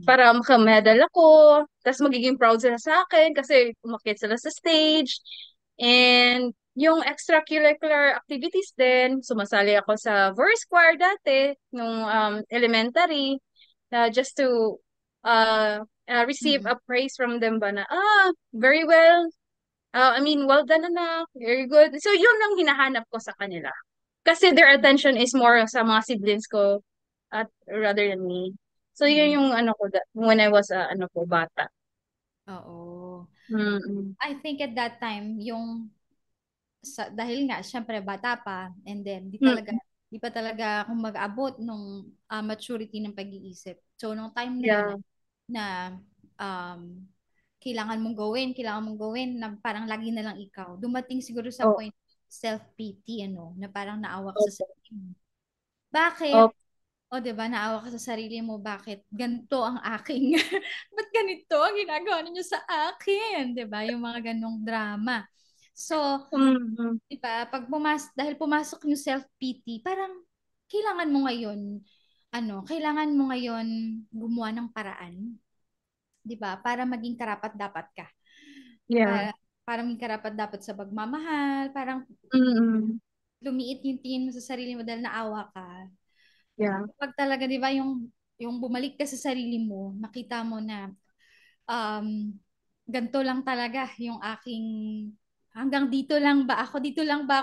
Para makamedal ako, tapos magiging proud sila sa akin kasi umakyat sila sa stage. And yung extracurricular activities din, sumasali ako sa verse choir dati, nung elementary, just to receive Mm-mm. a praise from them ba na, very well, I mean, well done anak, very good. So yun ang hinahanap ko sa kanila. Kasi their attention is more sa mga siblings ko at rather than me. So yun Mm-mm. yung ano ko when I was ano ko bata. Oo. Mm-mm. I think at that time, dahil nga, syempre, bata pa, and then, Mm. di pa talaga kung mag-abot nung maturity ng pag-iisip. So, nung time na yun, Yeah. na um, kailangan mong gawin, na parang lagi na lang ikaw. Dumating siguro sa Oh, point, self-pity, na parang naawa ka sa opo. sarili mo. Bakit? Opo. O, di ba, naawa ka sa sarili mo, bakit ganito ang aking, ba't ganito ang ginagawa ninyo sa akin? Di ba? Yung mga ganong drama. So, Mm-mm. di ba, dahil pumasok yung self-pity, parang kailangan mo ngayon, kailangan mo ngayon gumawa ng paraan, di ba, para maging karapat-dapat ka. Yeah. Para maging karapat-dapat sa pagmamahal, parang Mm-mm. lumiit yung tingin mo sa sarili mo dahil naawa ka. Yeah. Pag talaga, di ba, yung bumalik ka sa sarili mo, nakita mo na um, ganito lang talaga yung aking, hanggang dito lang ba ako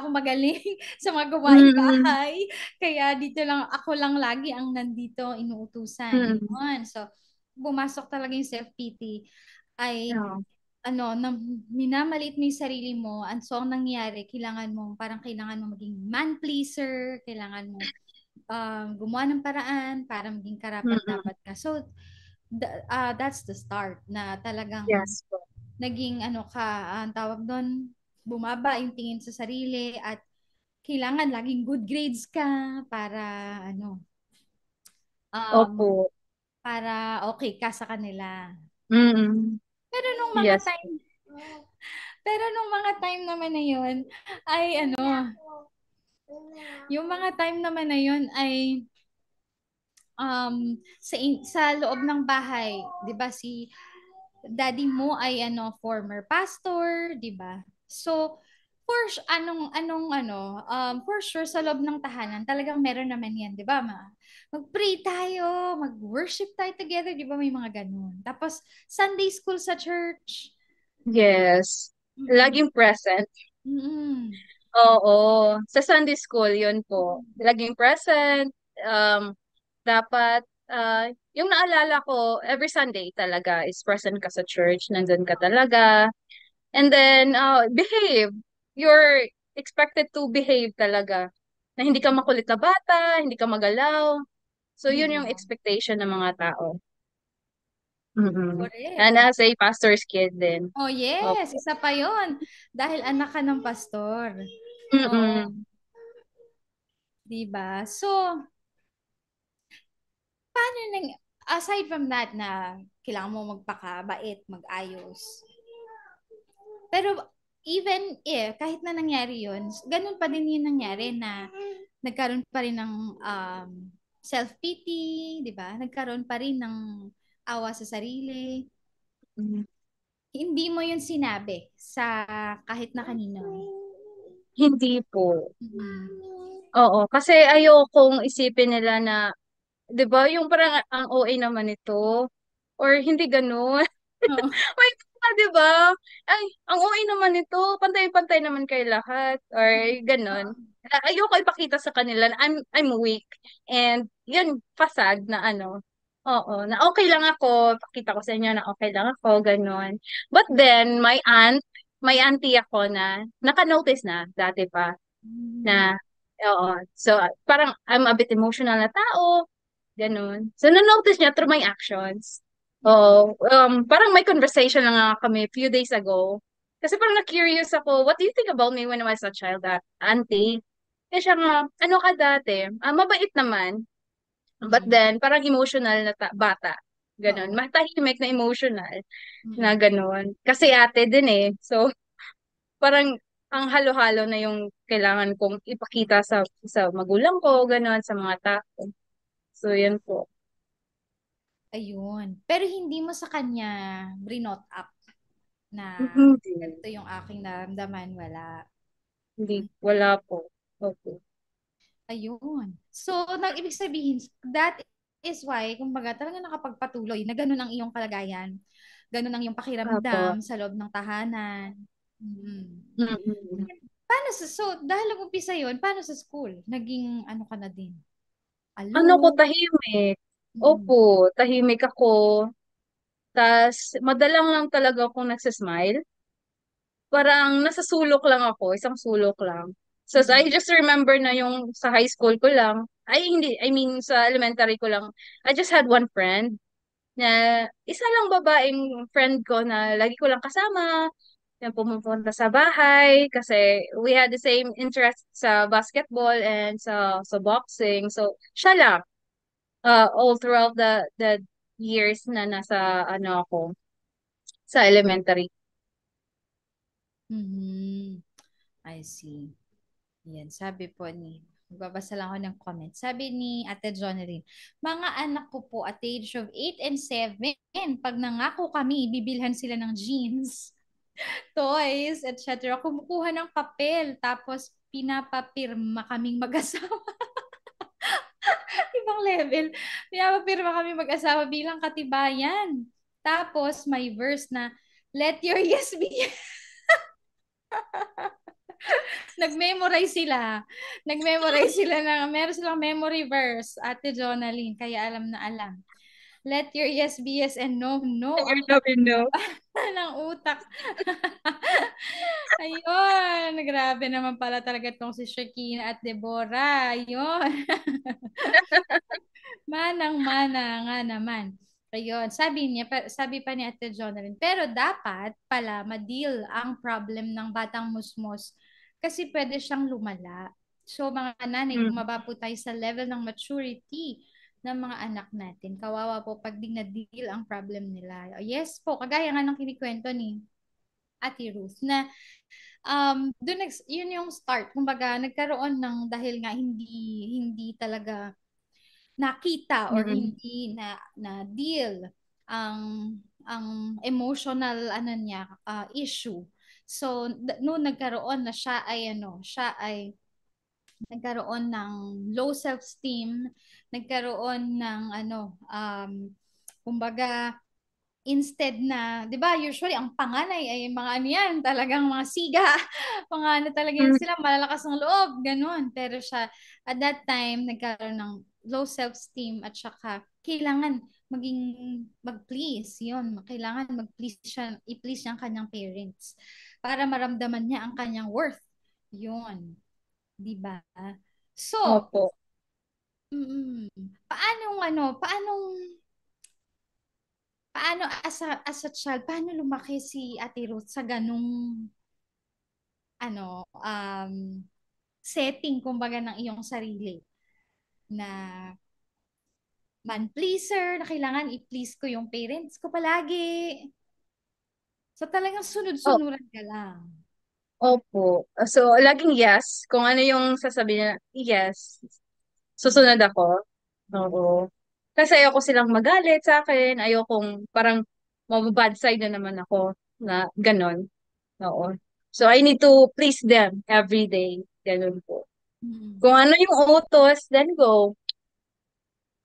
magaling sa mga gawaing Mm-mm. bahay, kaya ako lang lagi ang nandito inuutusan. Mm-mm. Yun. So, bumasok talaga yung self-pity ay Yeah. na minamaliit mo yung sarili mo, and so ang nangyayari, kailangan mo maging man pleaser, kailangan mo gumawa ng paraan para maging Mm-mm. karapat-dapat ka. So, that's the start na talagang Yes po. naging ang tawag doon, bumaba yung tingin sa sarili at kailangan laging good grades ka para um, Opo. para okay ka sa kanila. Mm-mm. Pero nung mga Yes po. time, pero nung mga time naman na yun, ay yung mga time naman na yun ay sa loob ng bahay, 'di ba si daddy mo ay former pastor, 'di ba? So for sure sa loob ng tahanan talagang meron naman 'yan, 'di ba? Mag-pray tayo, mag-worship tayo together, 'di ba? May mga ganun. Tapos Sunday school sa church. Yes. Mm-mm. Laging present. Mm-mm. Oo. Sa Sunday school, yun po. Laging present. Um, Dapat, yung naalala ko, every Sunday talaga is present ka sa church, nandun ka talaga. And then, behave. You're expected to behave talaga. Na hindi ka makulit na bata, hindi ka magalaw. So, Di yun yung ba? expectation ng mga tao. Mm-mm. Correct. And as a pastor's kid din. Oh, yes. Opo. Isa pa yon. Dahil anak ka ng pastor. Oo. Mm-mm. Di ba? So, paano nang, aside from that na kailangan mo magpakabait, mag-ayos. Pero even if, kahit na nangyari yun, ganun pa din yung nangyari na nagkaroon pa rin ng self-pity, di ba? Nagkaroon pa rin ng awa sa sarili. Mm. Hindi mo yun sinabi sa kahit na kanino. Hindi po. Mhm. Oo, kasi ayokong isipin nila na, 'di ba, yung parang ang OA naman ito or hindi gano'n. Oo. May mga, 'di ba? Ay, ang OA naman ito, pantay-pantay naman kayo lahat or gano'n. Ayoko ipakita sa kanila na I'm weak and yun fasad na ano. Oo, na okay lang ako, pakita ko sa inyo na okay lang ako, gano'n. But then may auntie ako na naka-notice na dati pa Mm. na oo. So, parang I'm a bit emotional na tao, ganun. So, na-notice niya through my actions. Oo, parang may conversation lang nga kami few days ago. Kasi parang na-curious ako, what do you think about me when I was a child, auntie? Kaya siya nga, ano ka dati? Mabait naman. But Mm. then, parang emotional na bata. Ganun. Oo. Matahimik na emotional na Mm. ganun. Kasi ate din eh. So, parang ang halo-halo na yung kailangan kong ipakita sa magulang ko, gano'n, sa mga tao. So, yun po. Ayun. Pero hindi mo sa kanya brinot up na Hindi. ganito yung aking naramdaman. Wala. Hindi. Wala po. Okay. Ayun. So, ibig sabihin, that is why, kumbaga, talaga nakapagpatuloy na ganun ang iyong kalagayan. Ganun ang iyong Apo. pakiramdam sa loob ng tahanan. Mm. Mm-mm. So, dahil nag-umpisa yun, paano sa school? Naging, ano ka na din? Ano ko, Aloof? tahimik. Mm. Opo, tahimik ako. Tas, madalang lang talaga akong nagsismile. Parang nasa sulok lang ako, isang sulok lang. So, I Mm. just remember na yung sa high school ko lang, ay hindi, I mean sa elementary ko lang, I just had one friend na isa lang babaeng friend ko na lagi ko lang kasama, yung pumupunta sa bahay kasi we had the same interest sa basketball and sa boxing. So, siya lang all throughout the years na nasa ano ako sa elementary. Mhm. I see. Yan, sabi po ni, magbabasa lang ako ng comment. Sabi ni Ate Jonelyn, mga anak ko po at the age of 8 and 7, pag nangako kami, bibilhan sila ng jeans, toys, etc. Kumukuha ng papel, tapos pinapapirma kaming mag-asawa. Ibang level. Pinapapirma kami mag-asawa bilang katibayan. Tapos may verse na, let your yes be yes. Nag-memorize sila. Nag-memorize sila meron silang memory verse, Ate Jonalyn, kaya alam na alam. Let your yes be yes and no, no. Ang You're never know. ng utak. Ayun. Grabe naman pala talaga itong si Shakina at Deborah. Ayun. Manang-mana nga naman. Ayun, sabi pa ni Ate Jonalyn, pero dapat pala ma-deal ang problem ng batang musmos kasi pwede siyang lumala. So mga nanay, Mm. bumaba po tayo sa level ng maturity ng mga anak natin. Kawawa po pag di na-deal ang problem nila. Yes po, kagaya nga ng kinikwento ni Ate Ruth na yun yung start. Kumbaga, nagkaroon ng dahil nga hindi talaga nakita or Mm. hindi na deal ang emotional ano niya issue. So noon nagkaroon na siya ay nagkaroon ng low self-esteem, nagkaroon ng kumbaga instead na, 'di ba, usually ang panganay ay mga ano yan, talagang mga siga, mga ano talaga yan Mm. sila, malalakas ng loob, ganun. Pero siya, at that time, nagkaroon ng low self-esteem at saka kailangan maging mag-please. Yun, kailangan mag-please siya, i-please niya ang kanyang parents para maramdaman niya ang kanyang worth. Yun, 'di ba? So, Opo. paano as a child, paano lumaki si Ate Ruth sa ganung setting kumbaga ng iyong sarili na man pleaser, na kailangan i-please ko yung parents ko palagi. So talagang Oh, sunod-sunuran ka lang. opo. So, laging yes. Kung ano yung sasabihin na, yes. Mm. Susunod ako. Oo. Kasi ayoko silang magalit sa akin. Ayokong parang mababad side na naman ako na ganon. Oo. So, I need to please them every day. Ganon po. Mm. Kung ano yung utos, then go.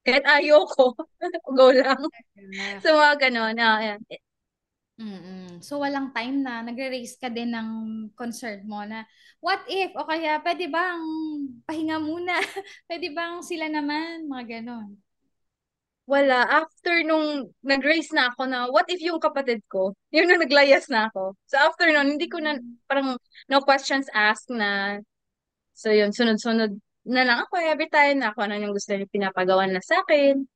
Kahit ayoko, go lang. Kaya, So, mga ganon. Ayan. So walang time na nagre-raise ka din ng concern mo na what if o kaya pwede bang pahinga muna? Pwede bang sila naman? Mga ganon. Wala. After nung nag-raise na ako na, what if yung kapatid ko? Yun na naglayas na ako. So after nun, hindi ko na, parang no questions asked na, so yun, sunod-sunod na lang ako every time na ako ano yung gusto niya pinapagawa na sa akin.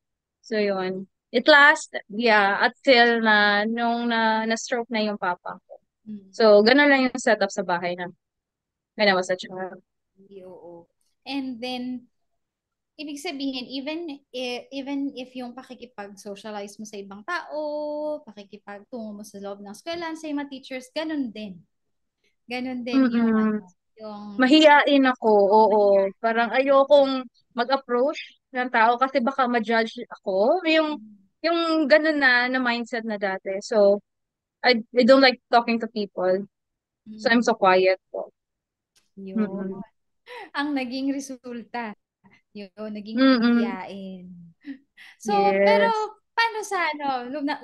So yun. It last, yeah, until na, nung na-stroke na yung papa ko. Mm. So, ganun lang yung setup sa bahay na when I was a child. Oo. And then, ibig sabihin, even if yung pakikipag-socialize mo sa ibang tao, pakikipagtungo mo sa loob ng eskwelahan, sa mga teachers, ganun din. Ganun din yung Mm-mm. yung Mahiyain ako, oo. mahiyain. Parang ayokong mag-approach ng tao kasi baka ma-judge ako. Yung ganun na mindset na dati. So, I don't like talking to people. So, I'm Mm. so quiet po. Yun. Mm-mm. Ang naging resulta, yun, naging Mm-mm. mahiyain. So, pero Yes. paano sa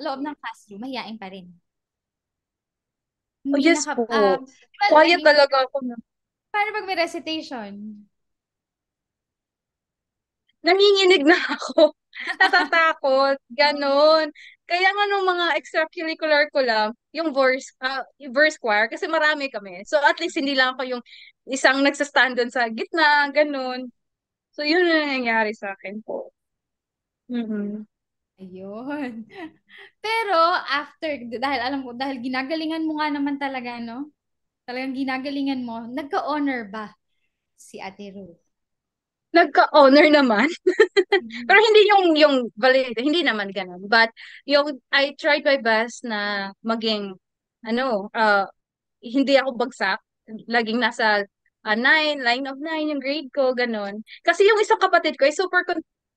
loob ng classroom, mahiyain pa rin. Oh, Hindi yes po. di ba, Quiet laging, talaga ako. paano pag may recitation? Nanginginig na ako. Natatakot. Ganon. Kaya nga nung mga extracurricular ko lang, yung verse choir, kasi marami kami. So at least hindi lang ako yung isang nagsastand doon sa gitna, ganon. So yun na nangyayari sa akin po. Mm-mm. Ayun. Pero after, dahil alam ko, dahil ginagalingan mo nga naman talaga, no? Talagang ginagalingan mo, nagka-honor ba si Ate Ruth? Nagka-honor naman. Pero Mhm. hindi yung valid, hindi naman ganun. But yung I tried my best na maging ano, hindi ako bagsak. Laging nasa line of nine yung grade ko, ganun. Kasi yung isang kapatid ko ay super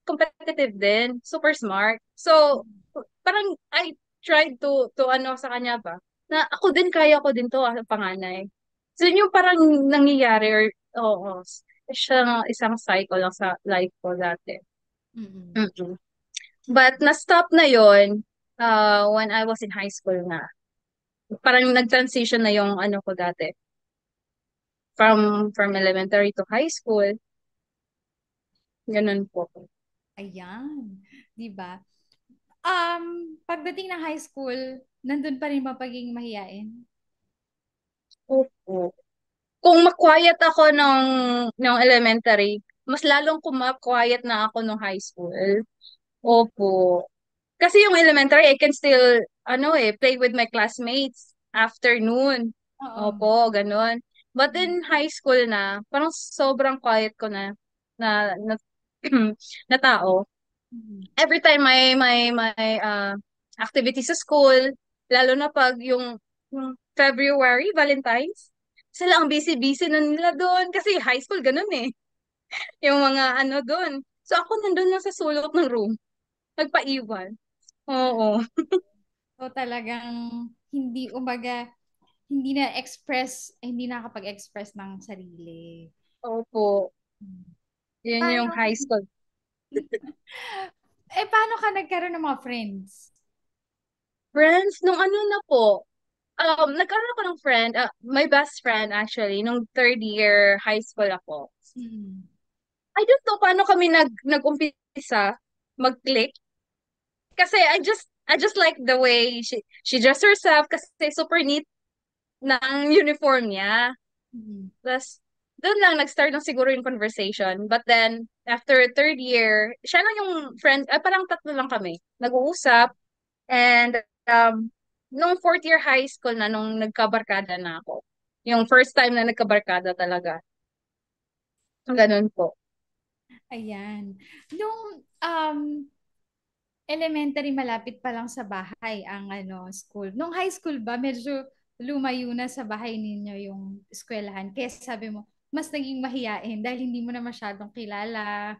competitive din, super smart. So, parang I tried to ano sa kanya ba, na ako din, kaya ko din to as a panganay. So, yun yung parang nangyayari or, oo, siya isang cycle lang sa life ko dati. Mm-mm. Mm-mm. But na-stop na yon when I was in high school na. Parang nag-transition na yung ano ko dati from elementary to high school. Ganun po. Ayan. Di ba? Pagdating ng high school, nandun pa rin ba pagiging mahiyain? Opo. Kung ma-quiet ako nung elementary, mas lalong kuma-quiet na ako nung high school. Opo. Kasi yung elementary, I can still, ano play with my classmates afternoon. Oo. Opo, ganun. But in high school na, parang sobrang quiet ko na na tao. Mm. Every time may activity sa school, lalo na pag yung February, Valentine's, sila ang busy-busy na nila doon. Kasi high school, ganun eh. Yung mga ano doon. So ako nandun lang sa sulok ng room. Nagpaiwan. Oo. So talagang hindi umaga, hindi na express, hindi nakakapag-express ng sarili. Opo. Hmm. Yun yung Paano, high school. paano ka nagkaroon ng mga friends? Friends, nung ano na po, nagkaroon ako ng my best friend actually, nung third year high school ako. Mm. I don't know paano kami nag-umpisa mag-click. Kasi I just like the way she dressed herself kasi super neat ng uniform niya. Mm. Tapos, doon lang nag-start ng siguro yung conversation. But then, after third year, siya lang yung friend, parang tatlo lang kami. Nag-uusap. And, nung fourth year high school na, nung nagkabarkada na ako. Yung first time na nagkabarkada talaga. Ganun po. Ayan. Nung elementary, malapit pa lang sa bahay ang school. Nung high school ba, medyo lumayo na sa bahay ninyo yung eskwelahan. Kaya sabi mo, mas naging mahiyain dahil hindi mo na masyadong kilala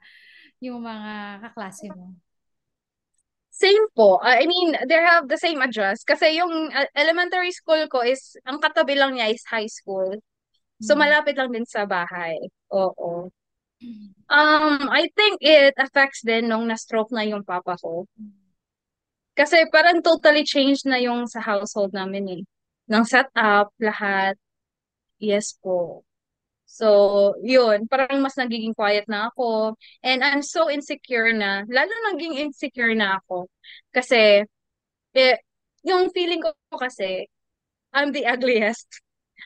yung mga kaklase mo. Same po. I mean, they have the same address. Kasi yung elementary school ko is, ang katabi lang niya is high school. So, Mm. malapit lang din sa bahay. Oo. I think it affects din nung na-stroke na yung papa ko. Kasi parang totally changed na yung sa household namin eh. Ng setup, lahat. Yes po. So, yun. Parang mas nagiging quiet na ako. And I'm so insecure na. Lalo naging insecure na ako. Kasi, eh, yung feeling ko kasi, I'm the ugliest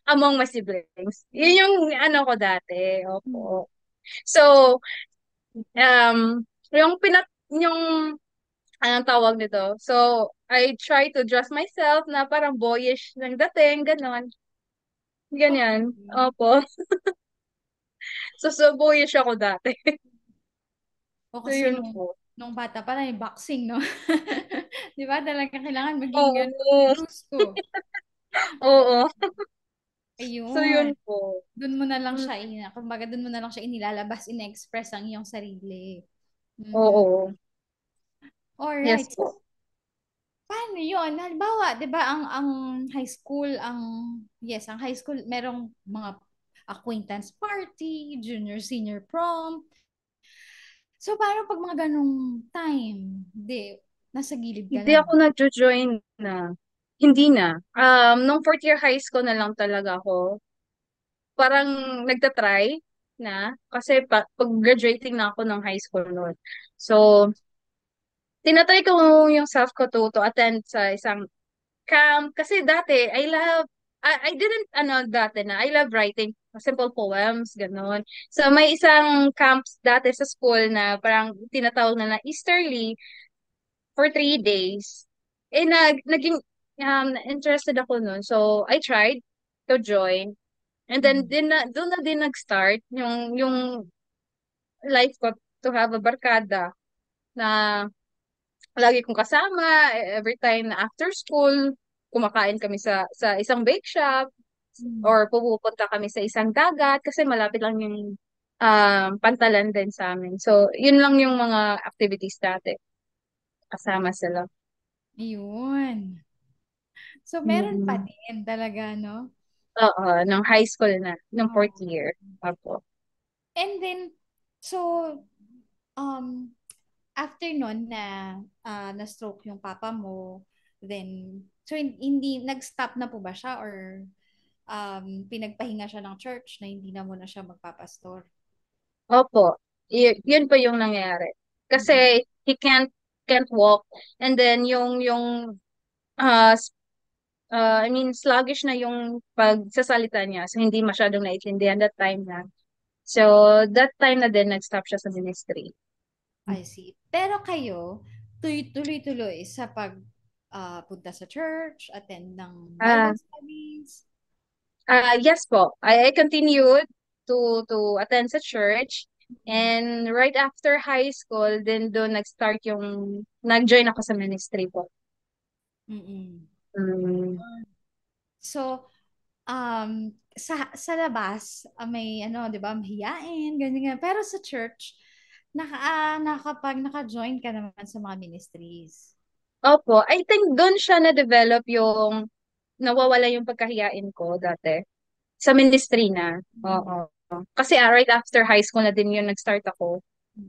among my siblings. Yun yung ano ko dati. Mm. Opo. So, yung anong tawag nito? So, I try to dress myself na parang boyish ng dating, ganon. Ganyan. Okay. Opo. So boyish ako dati. O So, kasi yun nung, po. nung bata pa lang, boxing, no? Di ba? Talaga kailangan maging Oo. gusto. Oo. So, Ayun. yun po. Doon mo na lang Mm, siya, kumbaga doon mo na lang siya inilalabas, ine-express ang iyong sarili. Mhm. Oo. Yes Alright. So, po. paano yun? Halimbawa, di ba, ang high school, yes, ang high school, merong mga acquaintance party, junior, senior prom. So, paano pag mga ganong time? Di, nasa gilid ka Hindi ako lang. nagjo-join na. Hindi na. Nung fourth year high school na lang talaga ako. Parang nagtatry na. Kasi pag-graduating na ako ng high school noon. So, tinatry ko yung self ko to attend sa isang camp. Kasi dati, I didn't, dati na, I love writing simple poems, gano'n. So, may isang camps dati sa school na parang tinatawag na Easterly for 3 days. Eh, naging, interested ako nun. So, I tried to join. And then, Mm. doon na din nag-start yung life ko to have a barkada na lagi kong kasama, every time na after school, kumakain kami sa isang bake shop Mm. or pupunta kami sa isang dagat kasi malapit lang yung pantalan din sa amin. So, yun lang yung mga activities dati. Kasama sila. Ayun. So, meron pa Mm. din talaga, no? Oo, nung high school na, nung fourth Oh. year. Opo. And then, so, um, after nun na na-stroke yung papa mo, then, so hindi, nag-stop na po ba siya or pinagpahinga siya ng church na hindi na muna siya magpapastor? Opo. Yun po yung nangyari. Mm. Kasi he can't walk. And then yung uh, I mean, sluggish na yung pagsasalita niya. So, hindi masyadong naiintindihan that time na. So, that time na din, nag-stop siya sa ministry. I see. Pero kayo, tuloy-tuloy sa punta sa church, attend ng Ah, Bible studies. yes po. I continued to attend sa church. Mm. And right after high school, then doon nag-start nag-join ako sa ministry po. Mm-mm. Mm. So, sa labas, may 'di ba, mahiyain, ganyan. Pero sa church, nakapag naka-join ka naman sa mga ministries. Opo, I think doon siya na-develop yung nawawala yung pagkahiyain ko dati. Sa ministry na. Mm. Oo. Kasi right after high school na din yun nag-start ako.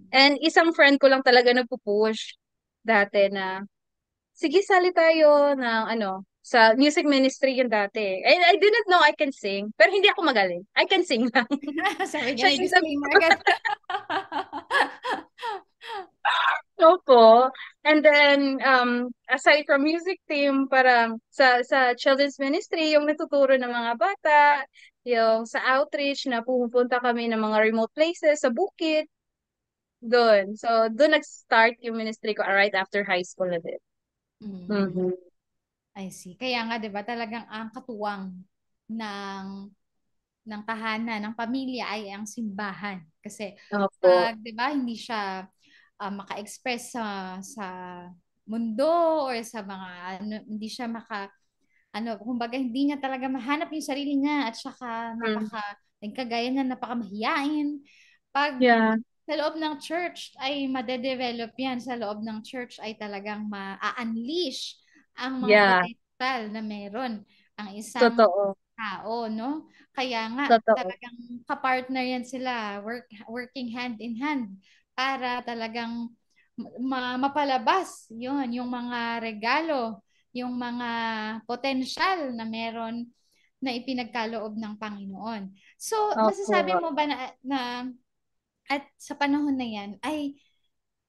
And isang friend ko lang talaga nagpo-push dati na, sige, sali tayo ng ano. Sa music ministry yun dati. I didn't know I can sing, pero hindi ako magaling. I can sing lang. Sabi niya, Siya may yung nag disclaimer agad. Opo. And then, aside from music team, parang sa children's ministry, yung natuturo ng mga bata, yung sa outreach na pumupunta kami ng mga remote places, sa bukid, doon. So, doon nag-start yung ministry ko right after high school na din. Mm, Mm-hmm. I see. Kaya nga, 'di ba, talagang ang katuwang ng tahanan, ng pamilya ay ang simbahan. Kasi Opo. pag, 'di ba, hindi siya maka-express sa mundo or sa mga ano, hindi siya kumbaga hindi niya talaga mahanap yung sarili niya at saka Mm. yung kagaya niya napakamahiyain. Pag Yeah. sa loob ng church ay madedevelop yan. Sa loob ng church ay talagang ma-unleash ang mga Yeah. potensyal na meron ang isang Totoo. tao, no? Kaya nga, Totoo. talagang kapartner yan sila, working hand in hand para talagang mapalabas yun, yung mga regalo, yung mga potensyal na meron na ipinagkaloob ng Panginoon. So, masasabi Opo. mo ba na at sa panahon na yan ay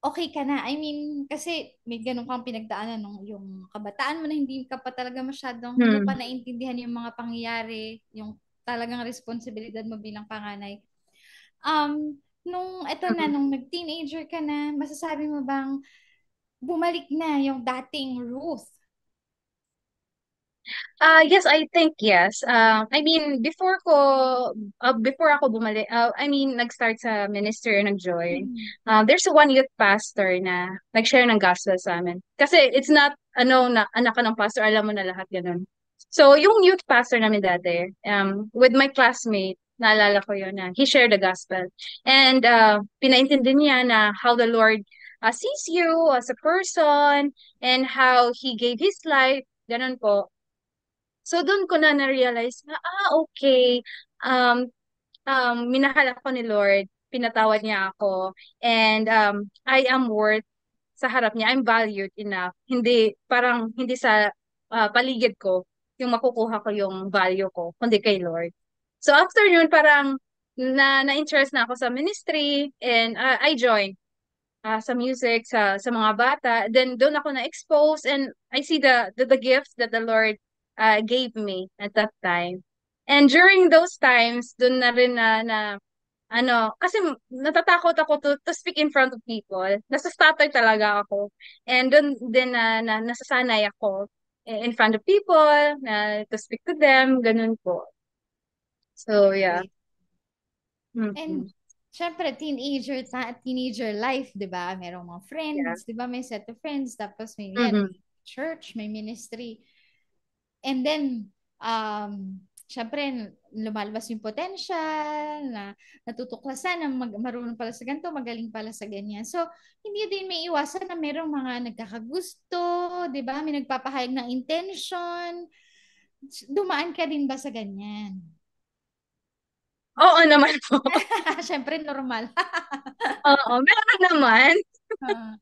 okay ka na? I mean, kasi may ganun kang pinagdaanan nung yung kabataan mo na hindi ka pa talaga masyadong, hindi mo pa Hmm. naintindihan yung mga pangyayari, yung talagang responsibilidad mo bilang panganay. Nung eto na, Mm. nung nag-teenager ka na, masasabi mo bang bumalik na yung dating Ruth? Yes, I think yes. I mean, before ako bumalik, I mean, nag-start sa ministry or nag-join, Mm. there's one youth pastor na nag-share ng gospel sa amin. Kasi it's not, na anak ka ng pastor, alam mo na lahat ganun. So, yung youth pastor namin dati, with my classmate, naalala ko yun na he shared the gospel. And pinaintindi niya na how the Lord sees you as a person and how He gave His life, ganun po. So doon ko na na-realize na, okay, um, minahal ako ni Lord, pinatawad niya ako, and I am worth sa harap niya, I'm valued enough. Hindi sa paligid ko, yung makukuha ko yung value ko, kundi kay Lord. So after yun, parang na-interest na ako sa ministry, and I joined sa music, sa mga bata. Then doon ako na-expose and I see the gift that the Lord gave me at that time. And during those times, doon na rin kasi natatakot ako to speak in front of people. Nasa-stutter talaga ako. And doon din nasasanay ako in front of people, to speak to them, ganun po. So, yeah. Okay. And Mm-hmm. syempre, teenager life, di ba? Merong mga Yeah. friends, di ba? May set of friends, tapos Mm-hmm. may church, may ministry. And then, syempre, lumalabas yung potential na natutuklasan na marunong pala sa ganito, magaling pala sa ganyan. So, hindi din may iwasan na merong mga nagkakagusto, di ba? May nagpapahayag ng intention. Dumaan ka din ba sa ganyan? Oo naman po. Syempre, normal. Oo, meron naman. Ah,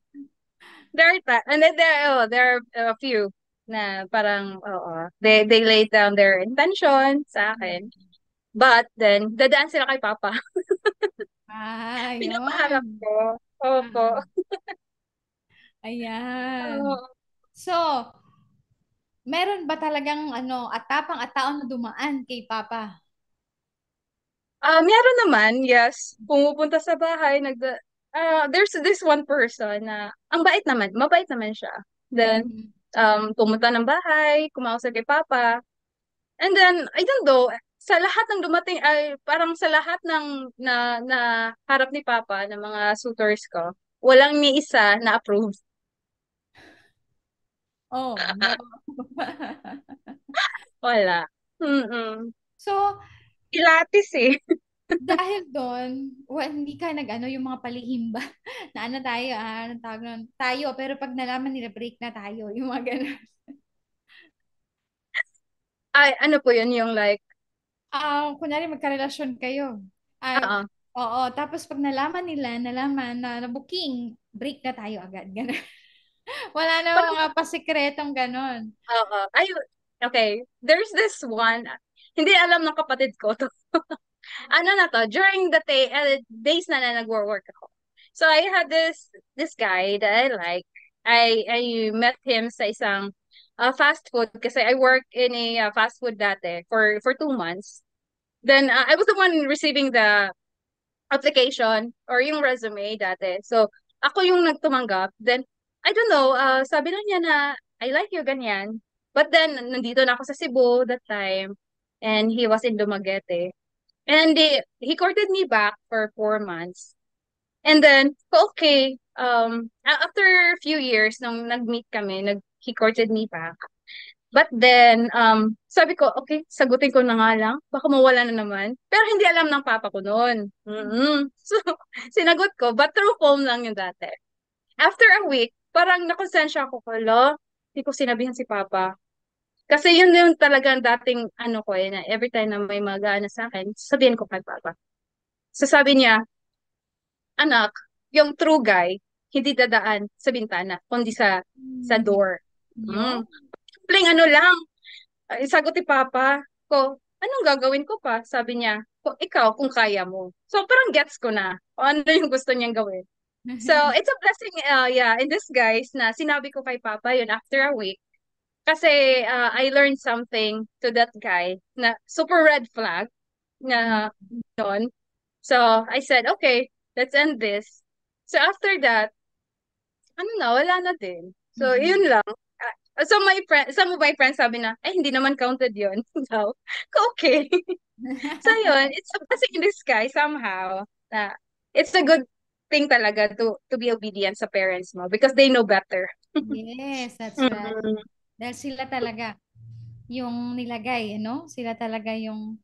And then there are a few na parang, oo, they laid down their intention sa akin. But then, dadaan sila kay Papa. Pinapaharap yun. ko. Opo. Ah, ayan. Oo. So, meron ba talagang atapang at taon na dumaan kay Papa? Meron naman, yes. Pumupunta sa bahay, there's this one person na, mabait naman siya. Then, Mhm. pumunta ng bahay, kumausap kay Papa. And then, I don't know, sa lahat ng dumating, ay parang sa lahat ng na harap ni Papa, ng mga suitors ko, walang ni isa na approve. Oh, no. Wala. Mm-mm. So, Pilates eh. dahil doon, hindi ka yung mga palihim ba? Na tayo, anong tawag nun? Tayo, pero pag nalaman nila, break na tayo. Yung mga ganun. Ay, ano po yun, yung like, Kunyari magkarelasyon kayo. Ah, oo, oo, tapos pag nalaman na booking, break na tayo agad. Ganun. Wala na parang, mga pasikretong ganon. oo, ay, Okay, there's this one, hindi alam ng kapatid ko to. Ano na to, during the days na nagwo-work ako. So I had this guy that I like. I met him sa isang fast food kasi I work in a fast food dati for 2 months. Then I was the one receiving the application or yung resume dati. So ako yung nagtumanggap. Then I don't know, sabi lang niya na I like you ganyan. But then nandito na ako sa Cebu that time and he was in Dumaguete. And he courted me back for 4 months. And then, okay, after a few years, nung nag-meet kami, he courted me back. But then, sabi ko, okay, sagutin ko na nga lang. Baka mawala na naman. Pero hindi alam ng papa ko noon. So, sinagot ko, but through phone lang yung dati. After a week, parang nakonsensya ako, hala, hindi ko sinabihan si papa. Kasi yun yung talagang dating ano ko na every time na may mag-ano sa akin, sabihin ko kay papa. So sabi niya, anak, yung true guy, hindi dadaan sa bintana, kundi sa Hmm. door. Yun. Mm. Simpleng ano lang, sagot ni Papa ko, anong gagawin ko pa? Sabi niya, kung ikaw, kung kaya mo. So parang gets ko na kung ano yung gusto niyang gawin. So it's a blessing, yeah, in disguise na sinabi ko kay Papa yun after a week. Kasi I learned something to that guy na super red flag na yun. So I said, okay, let's end this. So after that, ano na, wala na din. So yun lang. So my friend, some of my friends sabi na, ay hindi naman counted yun. So, okay. So yun, it's a blessing in disguise somehow. Na it's a good thing talaga to be obedient sa parents mo because they know better. Yes, that's right. Mm, Dahil sila talaga yung nilagay, ano? Sila talaga yung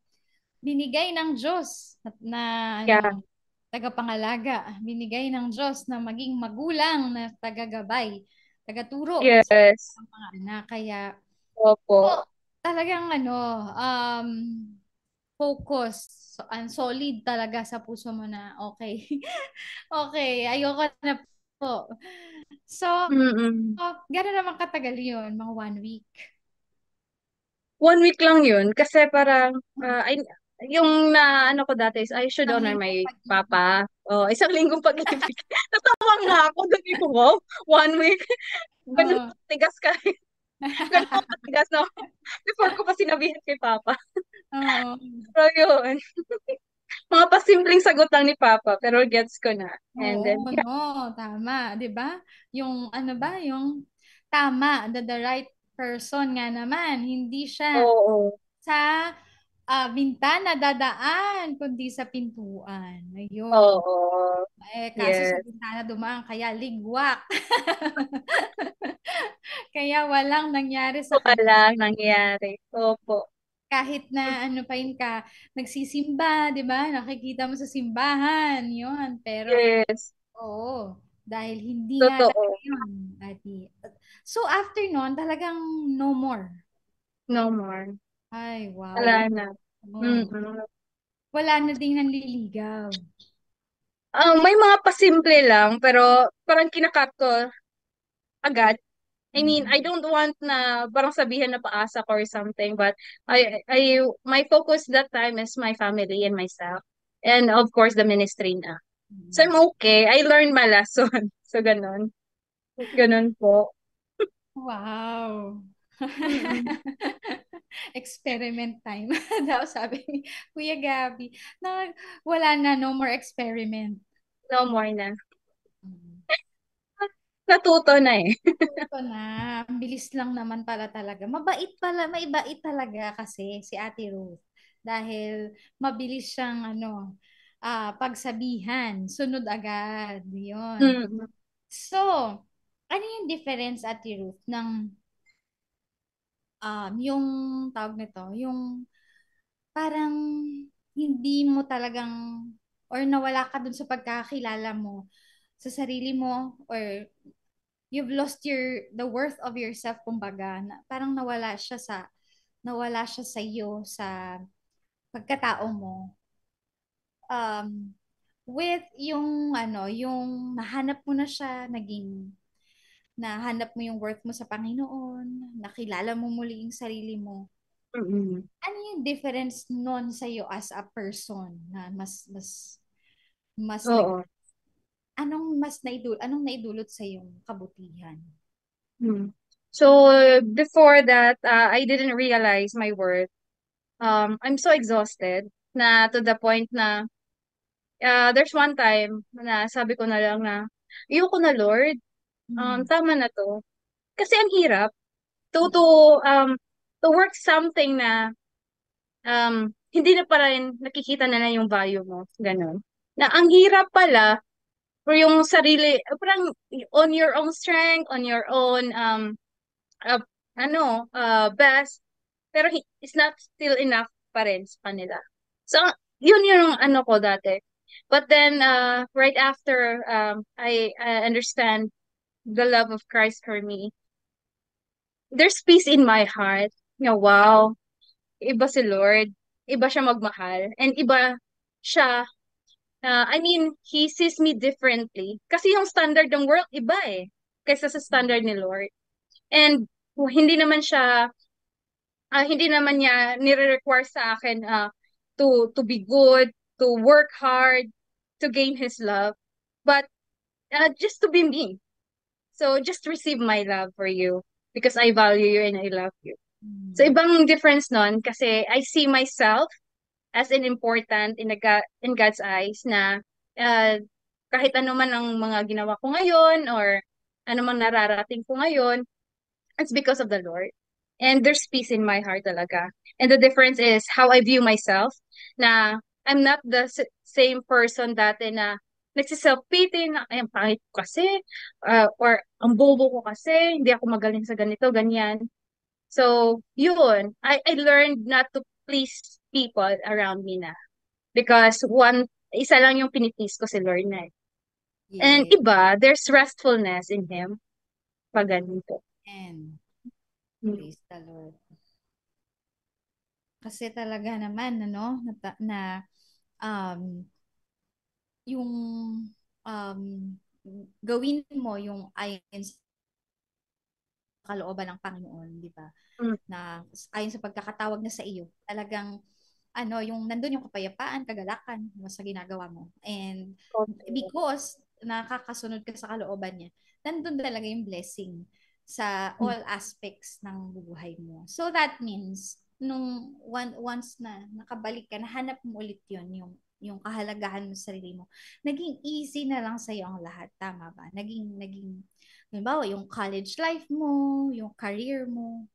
binigay ng Diyos na yeah, ano, tagapangalaga, binigay ng Diyos na maging magulang na tagagabay, tagaturo sa yes. mga anak. Kaya, Opo. oh, talagang ano, focus, so, solid talaga sa puso mo na, okay, okay, ayoko na po. So, Mm-mm. gano'n naman katagal yun, mga 1 week. 1 week lang yun kasi parang Hmm. yung na ano ko dati is I should Isang honor linggong my pag-ibig. papa. Oh, isang linggong pag-ibig. Natawa nga ako. Sabi ko, wow, 1 week. Ganun Oo. tigas ka. Ganun ako katigas na before ko pa sinabihan kay papa. Oo. Pero yun, mga pasimpleng sagot lang ni papa pero gets ko na. And then, Oo, yeah, no, tama, 'di ba? Yung ano ba, yung tama, the right person nga naman, hindi siya oo, sa bintana dadaan, kundi sa pintuan. Ayun. oo, Kaso sa yes. bintana dumaan, kaya ligwak. Kaya walang nangyari sa kanya. Walang nangyari. Opo. Kahit na ano pa yun ka, nagsisimba, 'di ba? Nakikita mo sa simbahan, 'yun. Pero Yes. oo, dahil hindi nga talaga Totoo. yun, ati. So after nun, talagang no more. No more. Ay, wow. Wala na. Oh. Mm-mm. Wala na ding nanliligaw. May mga pasimple lang, pero parang kinakat ko agad. I mean, I Mm. don't want na parang sabihin na paasa ko or something, but my focus that time is my family and myself. And of course, the ministry na. So I'm okay. I learned my lesson. So, ganun. Ganun po. Wow. Mm-mm. Experiment time daw sabi ni Kuya Gabi. Na, wala na, no more experiment. No more na. Mm. Natuto na eh. Natuto na. Ang bilis lang naman pala talaga. Mabait pala, maibait talaga kasi si Ate Ruth. Dahil mabilis siyang ano, pagsabihan, sunod agad. Yun. Mm-mm. So, ano yung difference, Ate Ruth, ng yung tawag nito, yung parang hindi mo talagang or nawala ka dun sa pagkakilala mo sa sarili mo or you've lost the worth of yourself kumbaga na parang nawala siya sa iyo sa pagkatao mo with yung ano yung nahanap mo na siya nahanap mo yung worth mo sa Panginoon, nakilala mo muli yung sarili mo. Mm-mm. Ano yung difference nun sa iyo as a person na mas nag Oo. anong naidulot sa yung kabutihan? Mm. So before that, I didn't realize my worth. I'm so exhausted na to the point na there's one time na sabi ko na lang na, ayoko na Lord, Mm. tama na to. Kasi ang hirap to Yeah. to um to work something na hindi na pa rin nakikita na lang yung value mo, ganun. Na ang hirap pala for yung sarili, parang on your own strength, on your own uh, best, pero it's not still enough pa rin sa kanila. So, yun yung ano ko dati. But then, right after I understand the love of Christ for me, there's peace in my heart. Wow, iba si Lord. Iba siya magmahal. And iba siya, I mean, He sees me differently. Kasi yung standard ng world, iba eh. Kaysa sa standard ni Lord. And hindi naman siya hindi naman niya nire-require sa akin to be good, to work hard, to gain His love, but just to be me. So just receive my love for you because I value you and I love you. So Mm. ibang difference nun kasi I see myself as an important in God's eyes na uh, kahit ano man ang mga ginawa ko ngayon or ano man nararating ko ngayon, it's because of the Lord. And there's peace in my heart talaga. And the difference is how I view myself na I'm not the same person dati na nagsiself-pity na, ay, ang pangit ko kasi, or ang bobo ko kasi, hindi ako magaling sa ganito, ganyan. So, yun. I learned not to please people around me na. Because isa lang yung piniplease ko si Lord na eh. And Yeah. iba, there's restfulness in Him pag ganito. And Mm. praise the Lord. Kasi talaga naman, ano, um, yung um, gawin mo yung ayon sa kalooban ng Panginoon, di ba? Mm. Na ayon sa pagkakatawag na sa iyo, talagang ano, yung nandun yung kapayapaan, kagalakan mo sa ginagawa mo. And Okay. because nakakasunod ka sa kalooban niya, nandun talaga yung blessing sa Mm. all aspects ng buhay mo. So that means, once na nakabalik ka, nahanap mo ulit yun, yung kahalagahan mo sa sarili mo, naging easy na lang sa'yo ang lahat. Tama ba? Halimbawa, yung college life mo, yung career mo,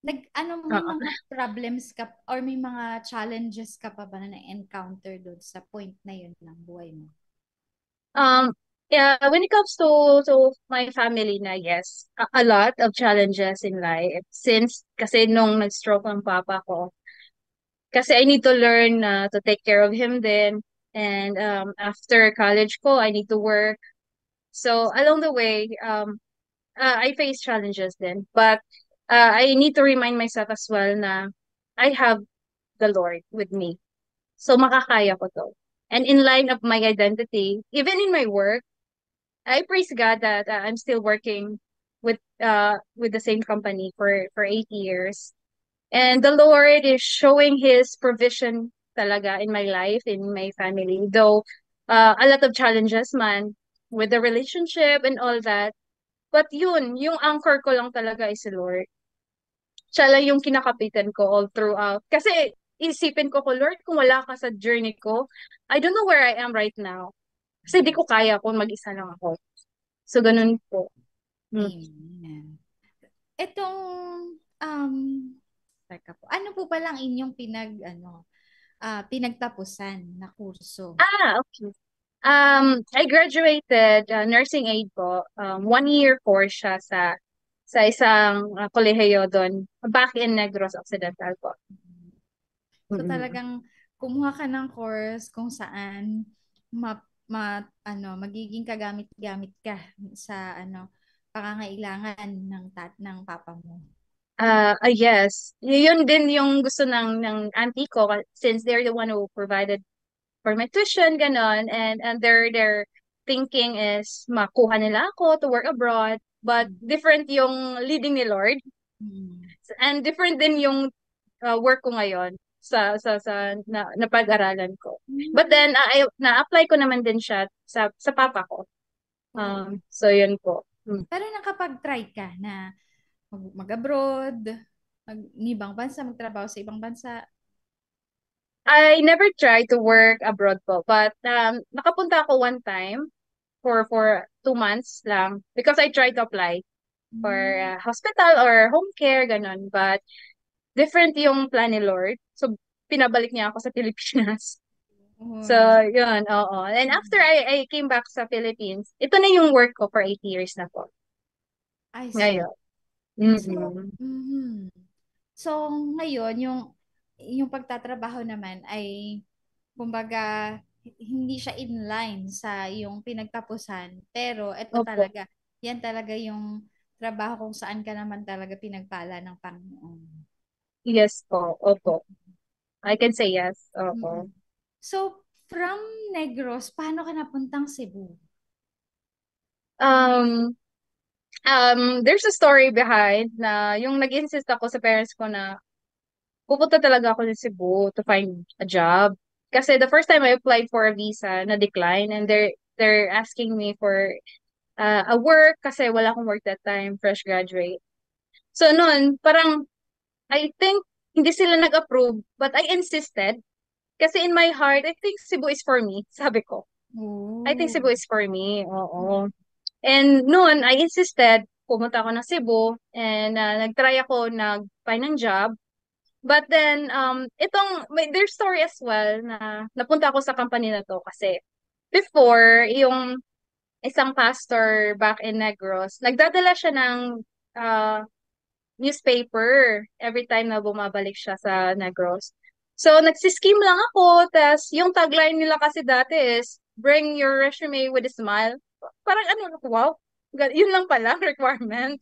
may Oo. mga problems ka or may mga challenges ka pa ba na na-encounter doon sa point na yun ng buhay mo? Yeah, when it comes to my family na, yes, a lot of challenges in life since kasi nung nag-stroke ang papa ko. Kasi I need to learn to take care of him then. And after college ko, I need to work. So along the way, I face challenges then. But I need to remind myself as well na I have the Lord with me. So makakaya ko to. And in line of my identity, even in my work, I praise God that I'm still working with the same company for 8 years. And the Lord is showing His provision talaga in my life, in my family. Though a lot of challenges man with the relationship and all that. But yun, yung anchor ko lang talaga is the Lord. Siya lang yung kinakapitan ko all throughout. Kasi isipin ko Lord, kung wala ka sa journey ko, I don't know where I am right now. Kasi di ko kaya kung mag-isa lang ako. So, ganun po. Mm. Amen. Itong, um, teka po, ano po palang inyong pinagtapusan na kurso? Okay. I graduated nursing aid po. 1 year course siya sa isang kolehiyo doon, back in Negros Occidental po. So Mm-mm. talagang kumuha ka ng course kung saan magiging kagamit-gamit ka sa pangangailangan ng papa mo. Yes. Yun din yung gusto ng auntie ko since they're the one who provided for my tuition, ganon. And their thinking is makuha nila ako to work abroad. but different yung leading ni Lord, Mm. and different din yung work ko ngayon sa napag-aralan ko. But Mm. then na-apply ko naman din siya sa papa ko. Oo. So yun po. Pero nakapag-try ka na mag-abroad, ibang bansa, magtrabaho sa ibang bansa. I never tried to work abroad po, but nakapunta ako one time for 2 months lang because I tried to apply for Mm. hospital or home care, ganun. But different yung plan ni Lord. So, pinabalik niya ako sa Pilipinas. So, Uy. yun, oo. And after I came back sa Philippines, ito na yung work ko for 8 years na po. I see. Ngayon. So, Mm-mm. so ngayon yung pagtatrabaho naman ay kumbaga hindi siya inline sa yung pinagtapusan, pero ito Opo. talaga, yan talaga yung trabaho kung saan ka naman talaga pinagpala ng Panginoon. Yes po. Opo. I can say yes. Mm-mm. Opo. So, from Negros, paano ka napuntang Cebu? Um, there's a story behind na yung nag-insist ako sa parents ko na pupunta talaga ako sa Cebu to find a job. Kasi the first time I applied for a visa, na-decline, and they're asking me for a work kasi wala akong work that time, fresh graduate. So noon, parang I think hindi sila nag-approve, but I insisted kasi in my heart, I think Cebu is for me, sabi ko. I think Oh. Cebu is for me. Oo. And noon, I insisted, pumunta ako ng Cebu and nag-try ako nag-find ng job. But then, there's story as well na napunta ako sa company na to kasi before, yung isang pastor back in Negros, nagdadala siya ng uh, newspaper every time na bumabalik siya sa Negros. So, nagsiskim lang ako, tas yung tagline nila kasi dati is, bring your resume with a smile. Parang ano, wow, yun lang pala, requirement.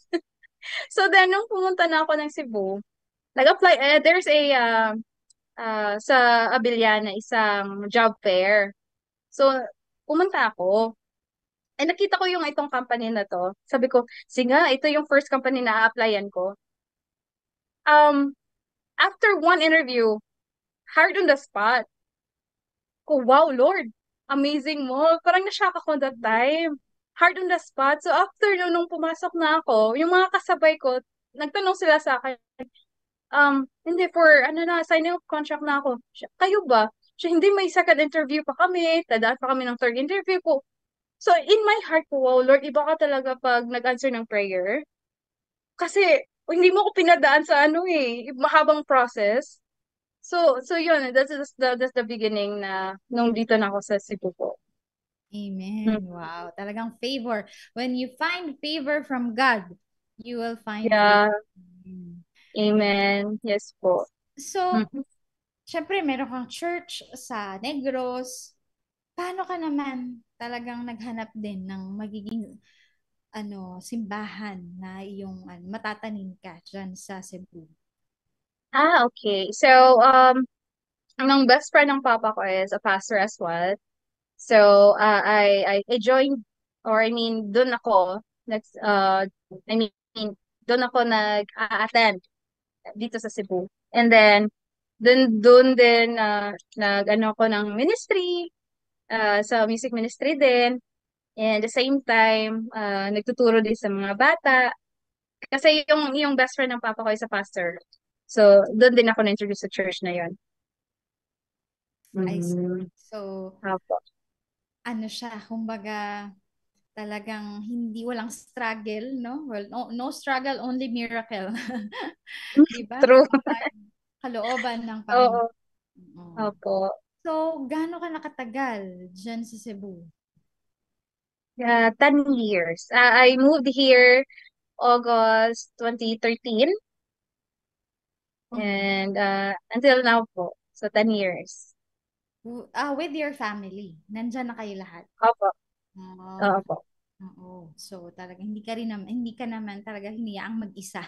So then, nung pumunta na ako ng Cebu, nag-apply, there's sa Abiliana, isang job fair. So, pumunta ako. Nakita ko yung itong company na to. Sabi ko, sige nga, ito yung first company na a-applyan ko. Um, After one interview, hard on the spot. Ko, wow, Lord, amazing mo. Parang na-shock ako that time. Hard on the spot. So, after nung pumasok na ako, yung mga kasabay ko, nagtanong sila sa akin, hindi, for, ano na, signing of contract na ako. Siya, kayo ba? Siya, hindi, may second interview pa kami, tadaan pa kami ng third interview ko. So, in my heart ko, wow, Lord, iba ka talaga pag nag-answer ng prayer. Kasi, hindi mo ko pinadaan sa ano mahabang process. So yun, that's the beginning na nung dito na ako sa Cebu po. Mm. Amen. Wow. Talagang favor. When you find favor from God, you will find favor. Yeah, amen. Yes po. So, Mhm. syempre, meron kang church sa Negros. Paano ka naman talagang naghanap din ng magiging simbahan na iyong matatanim ka dyan sa Cebu? Okay. So, ang best friend ng papa ko is a pastor as well. So, I joined, or I mean, doon ako, I mean, doon ako nag-attend dito sa Cebu. And then, doon din, nag-ano ako ng ministry, sa music ministry din. And at the same time, nagtuturo din sa mga bata. Kasi yung best friend ng papa ko is a pastor. So, doon din ako na-introduce sa church na yon. I see. Mm, So, Apo. ano siya, kumbaga, talagang walang struggle, no? Well, no struggle, only miracle. Di ba? True. Kalooban ng Oo. Panginoon. Oo. Opo. So, gaano ka nakatagal dyan sa Cebu? 10 years. I moved here August 2013, Mm. and until now po. So, 10 years. With your family. Nandyan na kayo lahat. Opo. Oo. Opo. Oo. So, talagang hindi ka naman talaga hiniyaang mag-isa.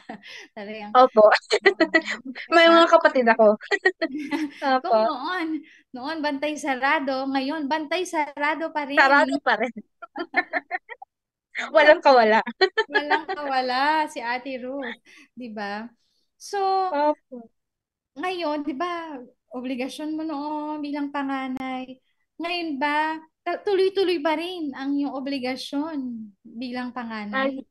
Talagang, Opo. May isa. mga kapatid ako. Kung Opo. noon bantay sarado, ngayon bantay sarado pa Sarado rin. pa rin. Walang kawala. Walang kawala si Ate Ruth, 'di ba? So, Opo. ngayon, 'di ba, obligasyon mo noon bilang panganay. Ngayon ba, tuloy-tuloy ba rin ang iyong obligasyon bilang panganay? Ay,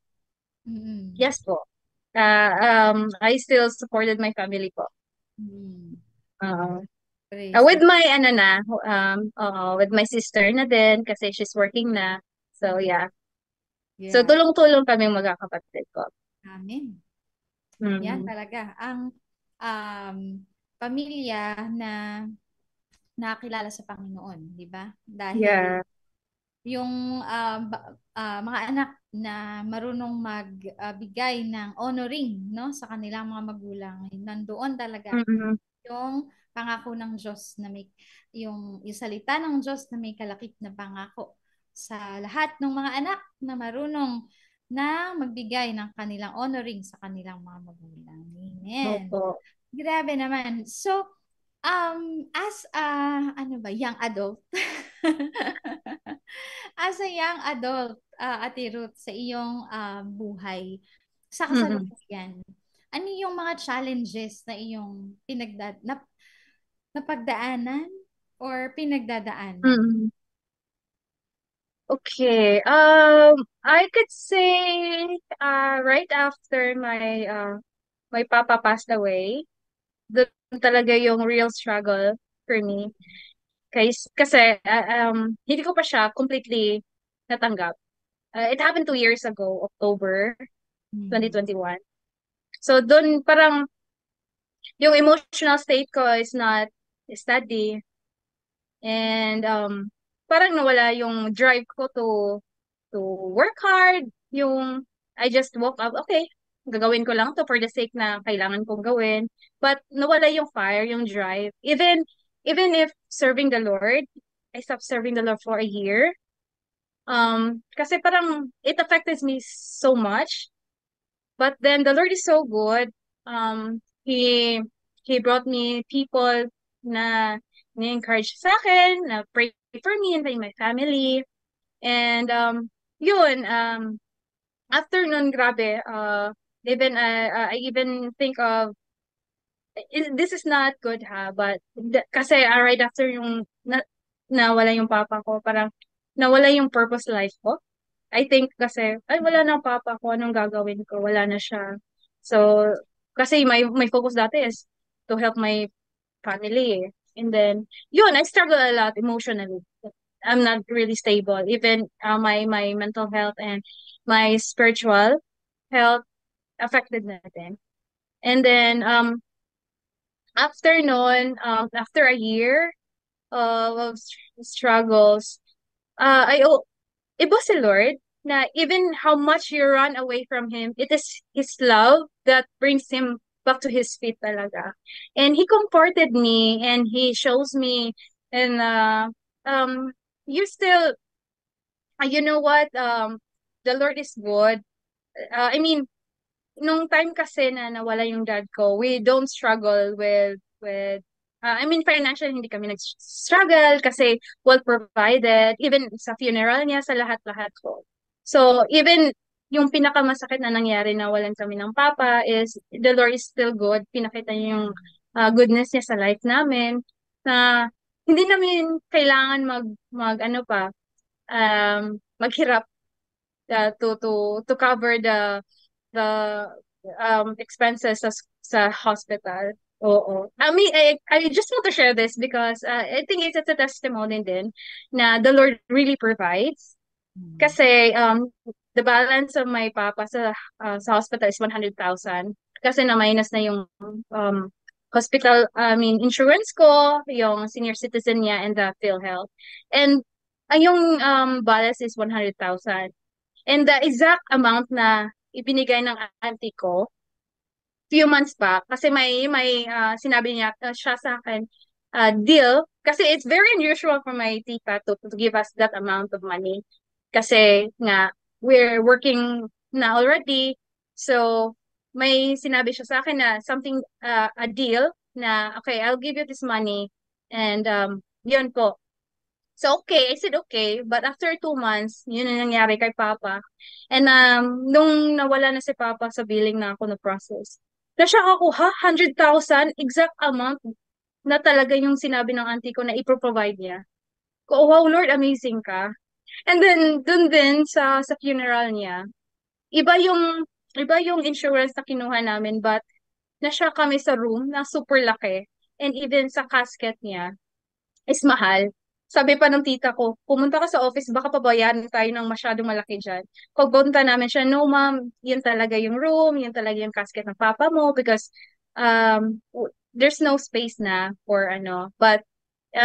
Mm. yes po. I still supported my family po. Mm. Uh, Praise with the my ano na, with my sister na din kasi she's working na. So yeah. So Yeah. tulong-tulong kami magkakapatid ko. Amen. Yan Mm. talaga ang um, pamilya na nakakilala sa Panginoon, 'di ba? Dahil Yeah. yung mga anak na marunong magbigay ng honoring, no, sa kanilang mga magulang, nandoon talaga Mm-mm. yung pangako ng Diyos na may yung salita ng Diyos na may kalakip na pangako sa lahat ng mga anak na marunong na magbigay ng kanilang honoring sa kanilang mga magulang. Amen. Opo. Grabe naman. So, as a, ano ba, young adult, as a young adult, Ate Ruth, sa iyong buhay, sa Mm-mm. kasalukuyan, ano yung mga challenges na iyong napagdaanan or pinagdadaanan? Mm-mm. Okay. I could say, right after my papa passed away, doon talaga yung real struggle for me. Kasi hindi ko pa siya completely natanggap. It happened 2 years ago, October Hmm. 2021. So doon parang yung emotional state ko is not steady. And parang nawala yung drive ko to work hard. Yung I just woke up, okay, gagawin ko lang to for the sake na kailangan kong gawin. But nawala yung fire, yung drive. Even if serving the Lord, I stopped serving the Lord for a year. Kasi parang it affected me so much. But then the Lord is so good. He brought me people na ni-encourage sa akin, na pray for me and my family. And yun, after nun, grabe, I even think of, this is not good ha, but kasi right after yung nawala yung papa ko, parang nawala yung purpose life ko. I think kasi, ay, wala na ang papa ko, anong gagawin ko? Wala na siya. So, kasi my focus dati is to help my family. And then, yun, I struggle a lot emotionally. I'm not really stable. Even my mental health and my spiritual health affected na din. And then, after a year of struggles, it was the Lord na even how much you run away from Him, it is His love that brings him back to His feet talaga. And He comforted me and He shows me and um you still you know what the Lord is good. I mean, nung time kasi na nawala yung dad ko, we don't struggle with I mean financially hindi kami nag-struggle kasi well provided even sa funeral niya sa lahat-lahat ko. So even yung pinakamasakit na nangyari na walan kami ng papa is the Lord is still good. Pinakita niya yung goodness niya sa life namin na hindi namin kailangan mag ano pa maghirap to cover the expenses sa hospital. Oo. I mean, I just want to share this because I think it's a testimony din na the Lord really provides. Hmm. Kasi the balance of my papa sa hospital is 100,000. Kasi na-minus na yung hospital, I mean, insurance ko, yung senior citizen niya, and the PhilHealth. And yung balance is 100,000. And the exact amount na ibinigay ng auntie ko, few months back, kasi may sinabi niya siya sa akin, deal, kasi it's very unusual for my tita to give us that amount of money. Kasi nga, we're working na already. So, may sinabi siya sa akin na something, a deal na, okay, I'll give you this money. And yun po. So, okay, I said okay. But after 2 months, yun ang nangyari kay Papa. And nung nawala na si Papa sa billing na ako na-process, na-shock ako, ha? 100,000? Exact amount na talaga yung sinabi ng auntie ko na ipro-provide niya. Ko, oh, wow, Lord, amazing ka. And then, dun din sa funeral niya, iba yung, iba yung insurance na kinuha namin, but na-shock kami sa room na super laki. And even sa casket niya, is mahal. Sabi pa ng tita ko, pumunta ka sa office, baka pabayaran tayo ng masyadong malaki dyan. Pagpunta namin siya, no ma'am, yun talaga yung room, yun talaga yung casket ng papa mo because there's no space na for ano, but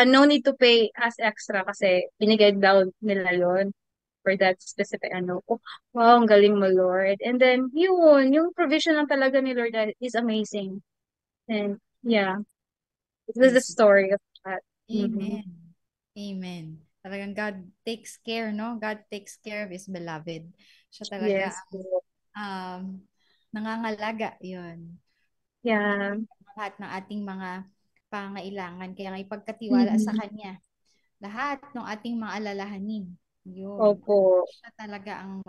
no need to pay as extra kasi binigay daw nila yon for that specific ano. Oh, wow, ang galing mo, Lord. And then, yun, yung provision lang talaga ni Lord is amazing. And yeah, this is the Praise God. story of that. Mm-hmm. Amen. Amen. Talagang God takes care, no? God takes care of His beloved. Siya talaga Yes. ang nangangalaga, yun. Yeah. Lahat ng ating mga pangailangan. Kaya nga ipagkatiwala sa Mm-hmm. Kanya. Lahat ng ating mga alalahanin. Yun. Opo. Siya talaga ang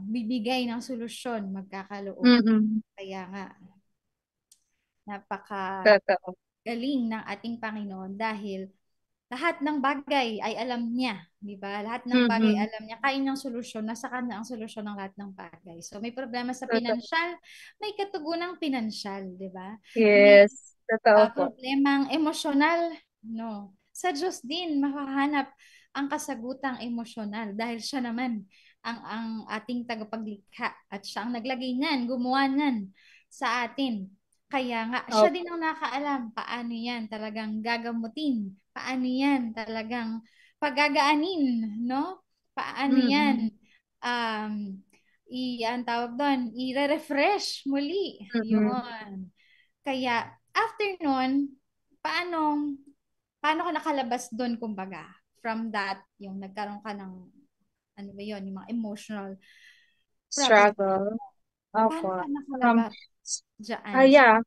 bibigay ng solusyon, magkakaloob. Mm-mm. Kaya nga, napaka Totoo. galing ng ating Panginoon dahil lahat ng bagay ay alam niya, di ba? Lahat ng bagay Mm-hmm. alam niya, kaya niyang solusyon, nasa kanya ang solusyon ng lahat ng bagay. So may problema sa Totoo. pinansyal, may katugunang pinansyal, di ba? May Yes. Totoo po. problemang emosyonal, no. Sa Diyos din mahahanap ang kasagutang emosyonal dahil siya naman ang ating tagapaglikha at siya ang naglagay niyan, gumawa niyan sa atin. Kaya nga, siya din Opo. ang nakaalam paano yan talagang gagamutin, paano yan talagang pagagaanin, no? Paano yan Mm-mm. ang tawag doon, i-refresh muli. Mm-mm. Yun. Kaya, after nun, paano, paano ka nakalabas doon, kumbaga, from that, yung nagkaroon ka ng, ano ba yun, yung mga emotional problem. Struggle. Paano Opo. ka Um, nakalabas dyan? yeah.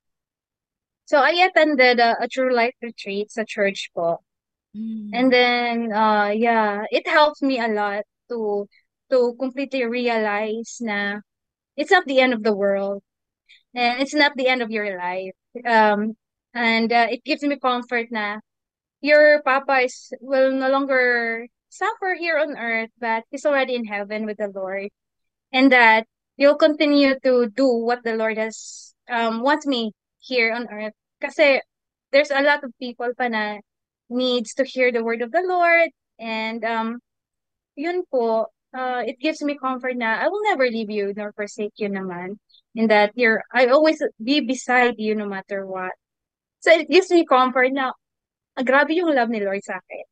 So I attended a True Life retreat sa church po. And Mm. then, yeah, it helped me a lot to completely realize na it's not the end of the world and it's not the end of your life. And it gives me comfort na your papa will no longer suffer here on earth, but he's already in heaven with the Lord, and that you'll continue to do what the Lord has wants me here on earth. Kasi there's a lot of people pa na needs to hear the word of the Lord, and yun po, it gives me comfort na I will never leave you nor forsake you naman, and that I always be beside you no matter what. So it gives me comfort na grabe yung love ni Lord sa akin.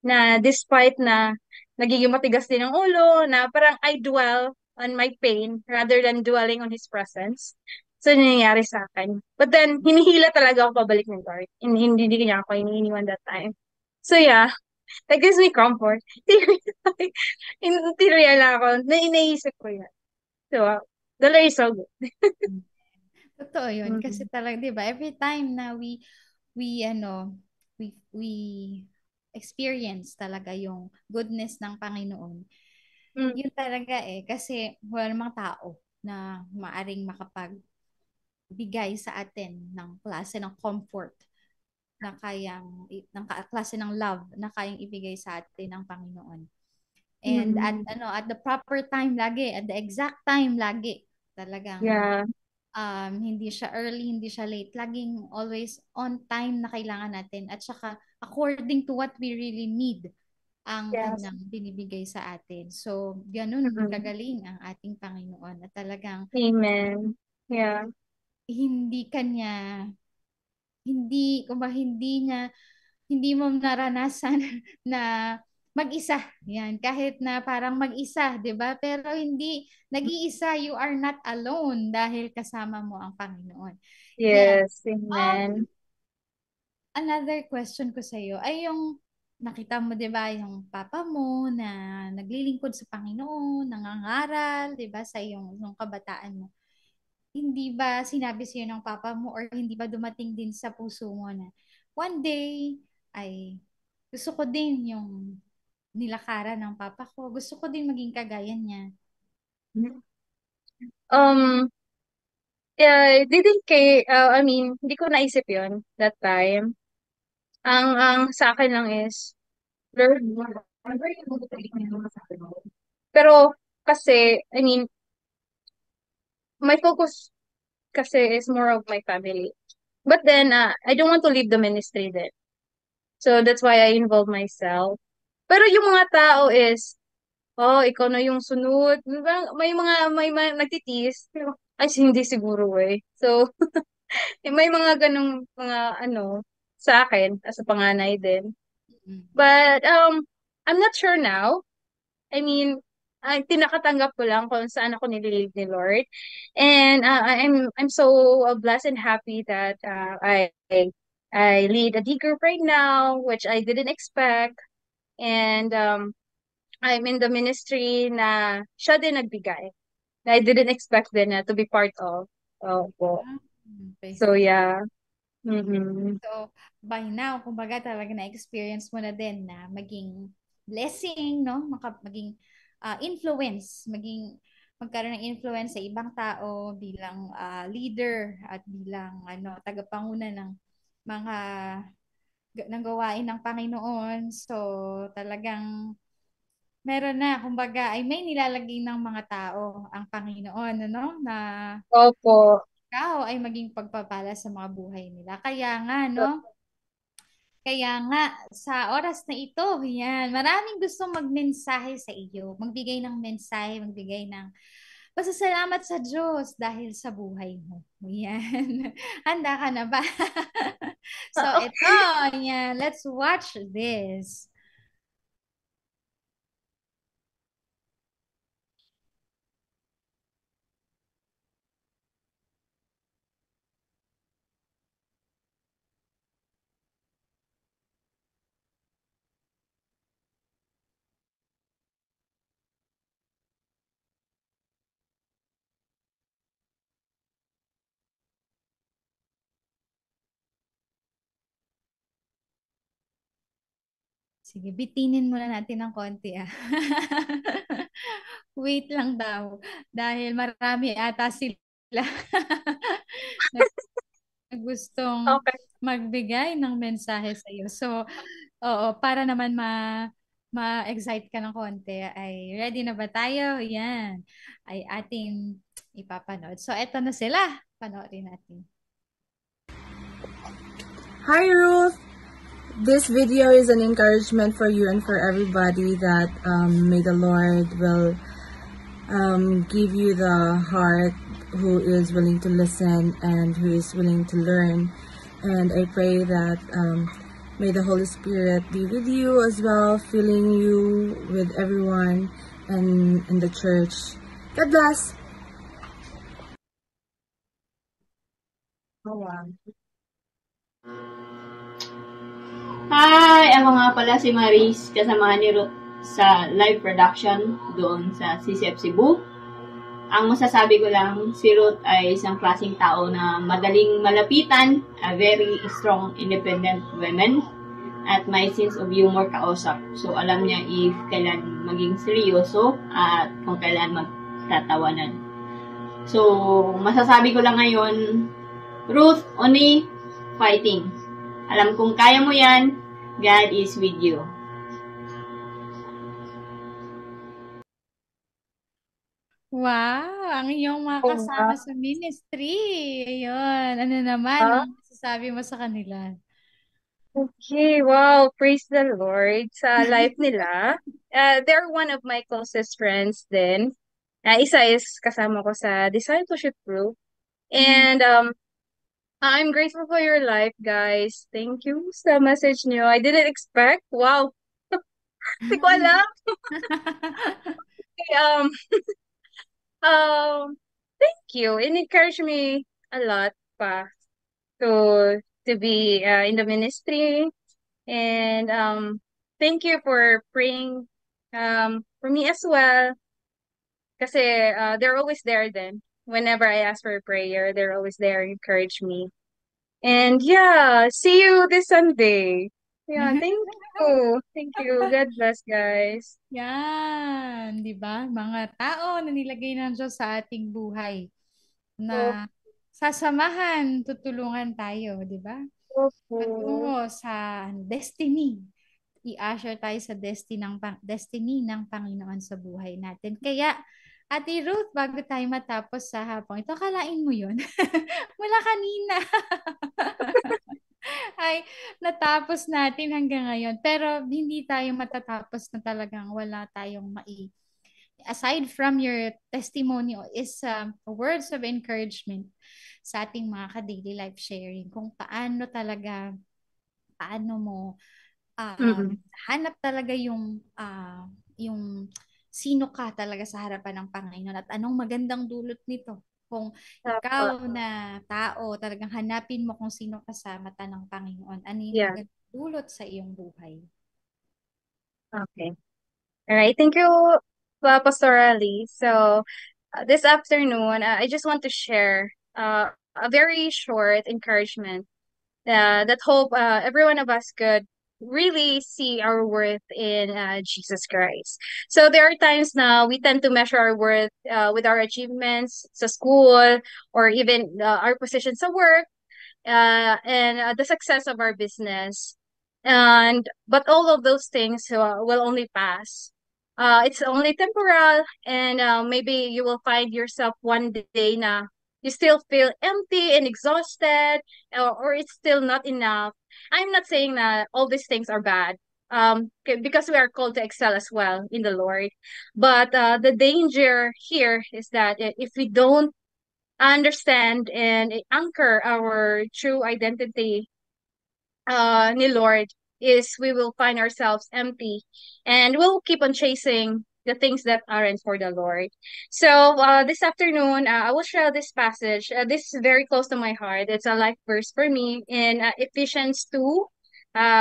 Na despite na nagiging matigas din ang ulo, na parang I dwell on my pain rather than dwelling on His presence. So, yun yung nangyayari sa akin. But then, hinihila talaga ako pabalik ng Lord. Hindi niya ako iniiniwan that time. So, yeah, that gives me comfort. Hindi real ako. Naisip ko yun. So, the Lord is so good. Totoo yun. Kasi Mm-hmm. talaga, di ba, every time na we experience talaga yung goodness ng Panginoon, Mm-hmm. yun talaga eh. Kasi wala namang tao na maaring makapagbigay sa atin ng klase ng comfort na klase ng love na kayang ibigay sa atin ng Panginoon. And at the proper time lagi, at the exact time lagi, talagang Yeah. hindi siya early, hindi siya late. Laging always on time na kailangan natin. At saka according to what we really need ang Yes. kanyang binibigay sa atin. So, ganun Mm-hmm. kagaling ang ating Panginoon. At talagang Amen. Yeah. hindi kanya, hindi mo naranasan na mag-isa. Yan, kahit na parang mag-isa, 'di ba? Pero hindi nag-iisa, you are not alone dahil kasama mo ang Panginoon. Yan. Yes. Um, Amen. Another question ko sa iyo ay yung nakita mo 'di ba yung papa mo na naglilingkod sa Panginoon, nangangaral, 'di ba sa yung kabataan mo. Hindi ba sinabi sa iyo ng papa mo or hindi ba dumating din sa puso mo na one day ay Gusto ko din yung nilakaran ng papa ko. Gusto ko din maging kagaya niya. Um, yeah, didn't kay, I mean, hindi ko naisip yon that time. Ang sa akin lang is, learn more. Pero, kasi, I mean, my focus kasi is more of my family. But then, I don't want to leave the ministry then. So, that's why I involve myself. Pero yung mga tao is, oh, ikaw na yung sunod. May mga nagtitiis. Ay, hindi siguro eh. So, may mga ganong mga ano sa akin as a panganay din. Mm. But I'm not sure now. I mean, ay tinakatanggap ko lang kung saan ako nililid ni Lord. And I'm so blessed and happy that I lead a D group right now, which I didn't expect. And I'm in the ministry na siya din nagbigay. I didn't expect din na to be part of. Po. Ah, praise So the Lord. yeah. Mm-hmm. So, by now, kumbaga talaga na-experience mo na din na maging blessing, no? Maging influence, magkaroon ng influence sa ibang tao bilang leader at bilang tagapanguna ng mga ng gawain ng Panginoon. So, talagang meron na, kumbaga, ay may nilalagay ng mga tao ang Panginoon, ano? Na Opo. ikaw ay maging pagpapala sa mga buhay nila. Kaya nga, no? Kaya nga, sa oras na ito, yan, maraming gustong magmensahe sa iyo, magbigay ng mensahe, magbigay ng pasasalamat sa Diyos dahil sa buhay mo. Yan. Handa ka na ba? So, ito, Okay. yan, let's watch this. Sige, bitinin muna natin ng konti ah. Wait lang daw. Dahil marami ata sila na gustong Okay. magbigay ng mensahe sa iyo. So, oo, para naman ma-excite ka ng konti, ay ready na ba tayo? Yan. Ay ating ipapanood. So, eto na sila. Panoorin natin. Hi Ruth! This video is an encouragement for you and for everybody that may the Lord will give you the heart who is willing to listen and who is willing to learn. And I pray that may the Holy Spirit be with you as well, filling you with everyone and in the church. God bless! Oh, wow. Hi! Ako nga pala si Maris, kasamahan ni Ruth sa live production doon sa CCF Cebu. Ang masasabi ko lang, si Ruth ay isang klaseng tao na madaling malapitan, a very strong, independent woman, at may sense of humor kausap. So, alam niya if kailan maging seryoso at kung kailan magtatawanan. So, masasabi ko lang ngayon, Ruth, only fighting. Alam kong kaya mo yan, God is with you. Wow, ang iyong mga Oh, kasama wow. sa ministry. Ayun, ano naman Ah, ang masasabi mo sa kanila? okay, wow, praise the Lord sa life nila. They're one of my closest friends din. Isa is kasama ko sa discipleship group. Mm. And I'm grateful for your life, guys. Thank you sa message niyo. I didn't expect. Wow, hindi ko alam. Okay, thank you. It encouraged me a lot pa to be in the ministry. And thank you for praying for me as well. Kasi they're always there then. Whenever I ask for a prayer, they're always there, encourage me. And yeah, see you this Sunday. Yeah, thank you. Thank you. God bless, guys. Yan, di ba? Mga tao na nilagay ng Diyos sa ating buhay Opo. na sasamahan, tutulungan tayo, di ba? Opo. Patungo sa destiny. I-usher tayo sa destiny ng Panginoon sa buhay natin. Kaya, Ate Ruth, bago tayo matapos sa hapon, ito, akalain mo yun? Mula kanina. Ay, natapos natin hanggang ngayon. Pero hindi tayo matatapos na talagang wala tayong aside from your testimony is words of encouragement sa ating mga ka-daily life sharing kung paano mo Mm-mm. hanap talaga yung sino ka talaga sa harapan ng Panginoon at anong magandang dulot nito. Kung Opo. ikaw na tao, talagang hanapin mo kung sino ka sa mata ng Panginoon. Ano yung Yeah. magandang dulot sa iyong buhay. Okay. All right. Thank you, Pastor Ali. So, this afternoon, I just want to share a very short encouragement that hope every one of us could really see our worth in Jesus Christ. So there are times now we tend to measure our worth with our achievements sa school or even our positions at work and the success of our business. And but all of those things will only pass. It's only temporal, and maybe you will find yourself one day na you still feel empty and exhausted, or it's still not enough. I'm not saying that all these things are bad, because we are called to excel as well in the Lord. But the danger here is that if we don't understand and anchor our true identity ni Lord, is we will find ourselves empty and we'll keep on chasing the things that aren't for the Lord. So this afternoon, I will share this passage. This is very close to my heart. It's a life verse for me in Ephesians 2,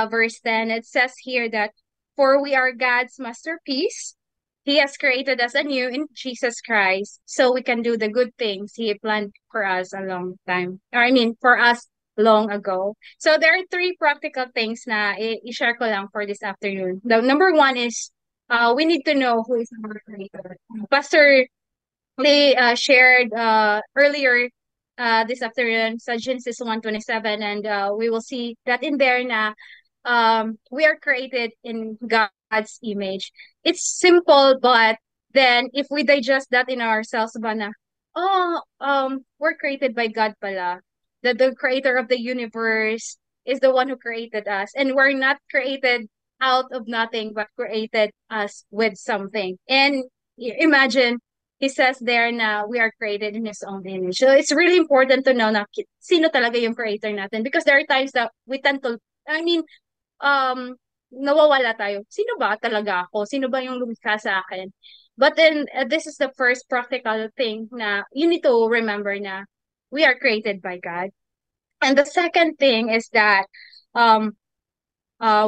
verse 10. It says here that, for we are God's masterpiece. He has created us anew in Jesus Christ so we can do the good things He planned for us a long time. Or I mean, for us long ago. So there are three practical things na i-share ko lang for this afternoon. The number one is we need to know who is our creator. Pastor Lee shared earlier this afternoon sa Genesis 1:27, and we will see that in there na we are created in God's image. It's simple, but then if we digest that in ourselves, ba na, oh, we're created by God pala. The creator of the universe is the one who created us. And we're not created out of nothing, but created us with something. And imagine, he says there na we are created in his own image. So it's really important to know na sino talaga yung creator natin. Because there are times that we tend to, I mean, nawawala tayo. Sino ba talaga ako? Sino ba yung lumikha sa akin? But then, this is the first practical thing na you need to remember na we are created by God. And the second thing is that um,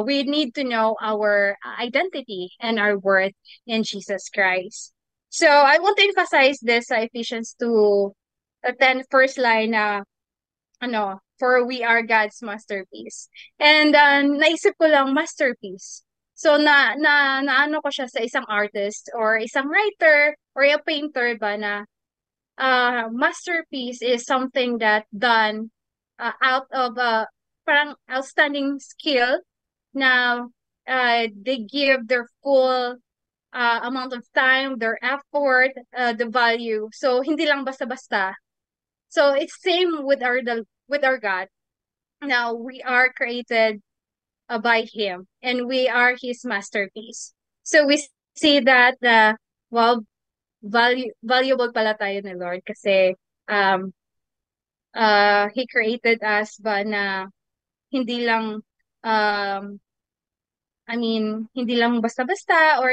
we need to know our identity and our worth in Jesus Christ. So I want to emphasize this sa Ephesians 2, 10 first line na for we are God's masterpiece. And naisip ko lang masterpiece. So naano ko siya sa isang artist or isang writer or a painter ba na masterpiece is something that done out of parang outstanding skill na they give their full amount of time, their effort, the value. So hindi lang basta-basta. So it's same with our God. Now we are created by Him, and we are His masterpiece. So we see that well, valuable pala tayo ni Lord kasi He created us ba na hindi lang hindi lang basta-basta, or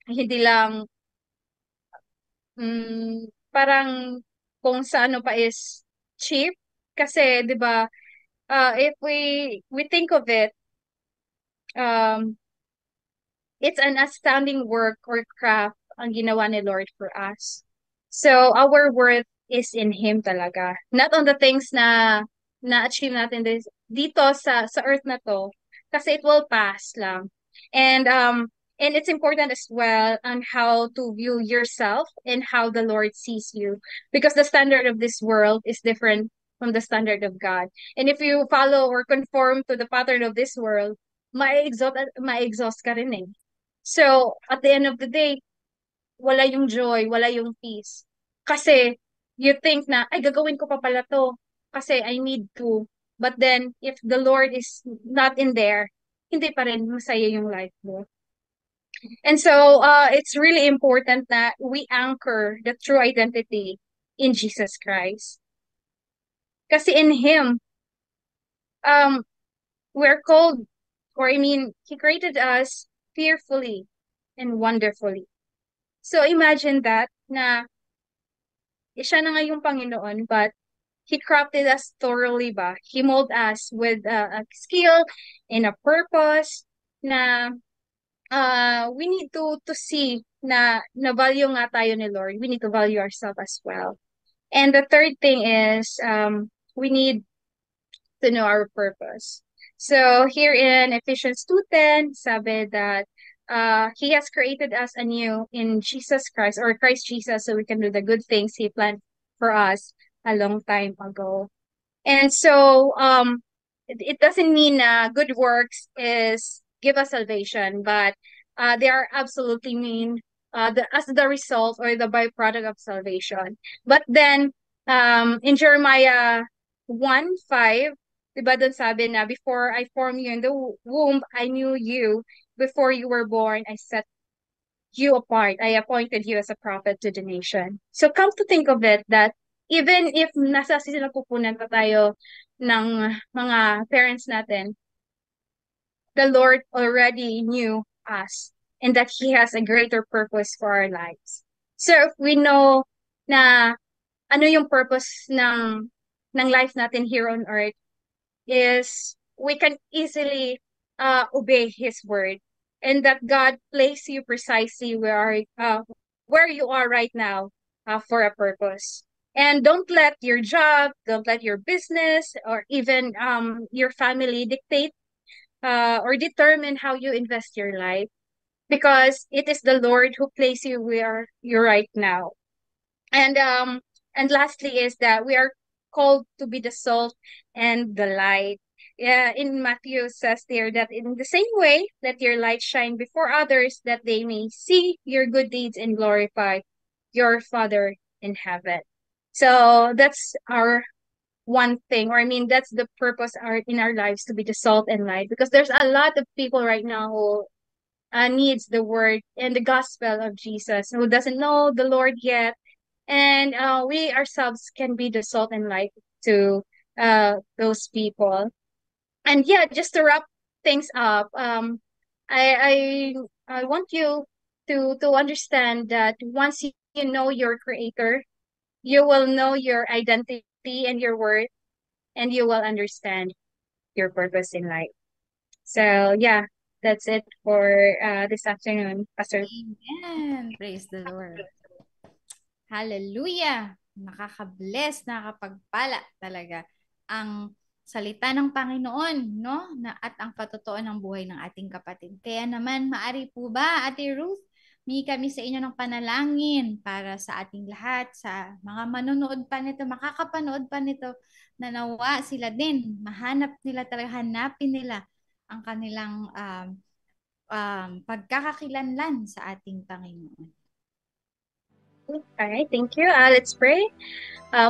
hindi lang parang kung sa ano pa is cheap kasi 'di ba, if we think of it, um it's an astounding work or craft ang ginawa ni Lord for us. So our worth is in Him talaga, not on the things na na-achieve natin dito sa earth na to, kasi it will pass lang. And it's important as well on how to view yourself and how the Lord sees you, because the standard of this world is different from the standard of God. And if you follow or conform to the pattern of this world, ma-exhaust ka rin eh. So, at the end of the day, wala yung joy, wala yung peace. Kasi, you think na, ay, gagawin ko pa pala to. Kasi I need to. But then, if the Lord is not in there, hindi pa rin masaya yung life mo. And so, it's really important that we anchor the true identity in Jesus Christ. Kasi in Him, we're called, or I mean, He created us fearfully and wonderfully. So imagine that, na siya na nga yung Panginoon, but He crafted us thoroughly ba? He molded us with a skill and a purpose na we need to see na value nga tayo ni Lord. We need to value ourselves as well. And the third thing is we need to know our purpose. So here in Ephesians 2:10, sabi that He has created us anew in Jesus Christ, or Christ Jesus, so we can do the good things He planned for us a long time ago. And so it doesn't mean good works is give us salvation, but they are absolutely mean as the result or the byproduct of salvation. But then in Jeremiah 1:5, diba dun sabi na, before I formed you in the womb, I knew you. Before you were born, I set you apart. I appointed you as a prophet to the nation. So come to think of it, that even if nasa sinapupunan pa tayo ng mga parents natin, the Lord already knew us and that He has a greater purpose for our lives. So if we know na ano yung purpose ng life natin here on earth, is we can easily obey His word, and that God placed you precisely where you are right now for a purpose. And don't let your job, don't let your business, or even your family dictate or determine how you invest your life, because it is the Lord who placed you where you're right now. And lastly is that we are called to be the salt and the light. Yeah, in Matthew says there that in the same way, let your light shine before others, that they may see your good deeds and glorify your Father in heaven. So that's our one thing, or I mean, that's the purpose in our lives, to be the salt and light, because there's a lot of people right now who needs the word and the gospel of Jesus, who doesn't know the Lord yet. And we ourselves can be the salt and light to those people. And yeah, just to wrap things up, I want you to understand that once you know your Creator, you will know your identity and your worth, and you will understand your purpose in life. So yeah, that's it for this afternoon, Pastor. Amen. Praise the Lord. Hallelujah! Nakaka-bless, nakakapagpala talaga ang salita ng Panginoon, no? At ang patotoo ng buhay ng ating kapatid. Kaya naman, maari po ba, Ate Ruth, may kami sa inyo ng panalangin para sa ating lahat, sa mga manonood pa nito, makakapanood pa nito, na nawa sila din, mahanap nila talaga, hanapin nila ang kanilang pagkakakilanlan sa ating Panginoon. All right, thank you. Let's pray.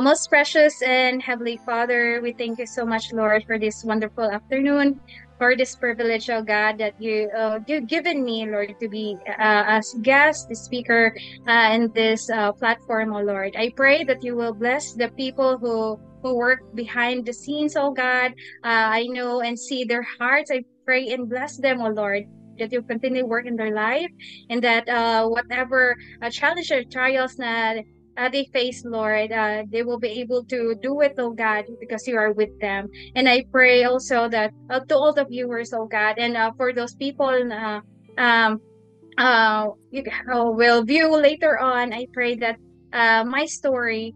Most precious and Heavenly Father, we thank you so much, Lord, for this wonderful afternoon, for this privilege, oh God, that you've given me, Lord, to be as guest, the speaker in this platform, oh Lord. I pray that you will bless the people who work behind the scenes, oh God. I know and see their hearts. I pray and bless them, oh Lord, that you continue work in their life, and that whatever challenge or trials na they face, Lord, they will be able to do it, oh God, because you are with them. And I pray also that to all the viewers, oh God, and for those people you will view later on, I pray that my story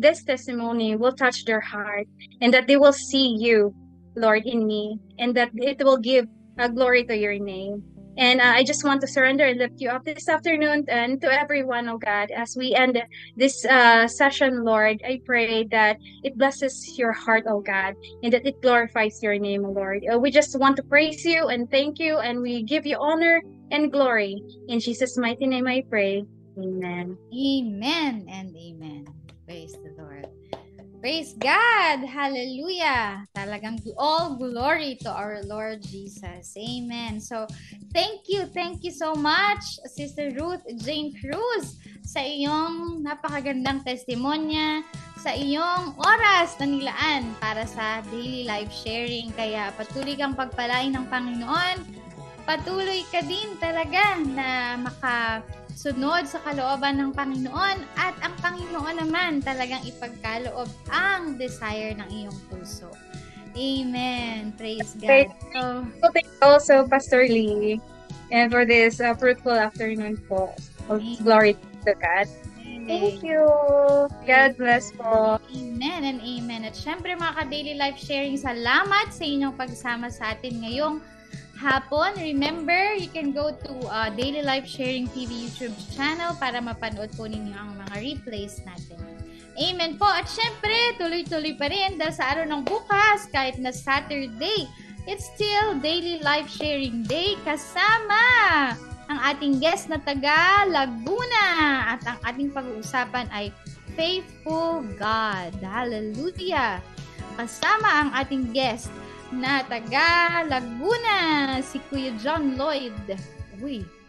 this testimony will touch their heart, and that they will see you, Lord, in me, and that it will give glory to your name. And I just want to surrender and lift you up this afternoon, and to everyone, oh God, as we end this session, Lord, I pray that it blesses your heart, oh God, and that it glorifies your name, oh Lord. We just want to praise you and thank you, and we give you honor and glory. In Jesus' mighty name I pray. Amen. Amen and amen. Praise the Lord. Praise God! Hallelujah! Talagang all glory to our Lord Jesus. Amen. So, thank you so much, Sister Ruth Jane Cruz, sa iyong napakagandang testimonya, sa iyong oras na nilaan para sa daily life sharing. Kaya patuloy kang pagpalain ng Panginoon. Patuloy ka din talaga na makasunod sa kalooban ng Panginoon, at ang Panginoon naman talagang ipagkaloob ang desire ng iyong puso. Amen. Praise God. So, thank you also, Pastor Lee, and for this fruitful afternoon po. Glory to God. Thank you. God bless po. Amen and amen. At syempre mga ka-daily life sharing, salamat sa inyong pagsama sa atin ngayong hapon. Remember, you can go to Daily Life Sharing TV YouTube channel para mapanood po ninyo ang mga replays natin. Amen po. At syempre, tuloy-tuloy pa rin dahil sa araw ng bukas, kahit na Saturday, it's still Daily Life Sharing Day kasama ang ating guest na taga Laguna. At ang ating pag-uusapan ay Faithful God. Hallelujah! Kasama ang ating guest na taga Laguna, si Kuya John Lloyd.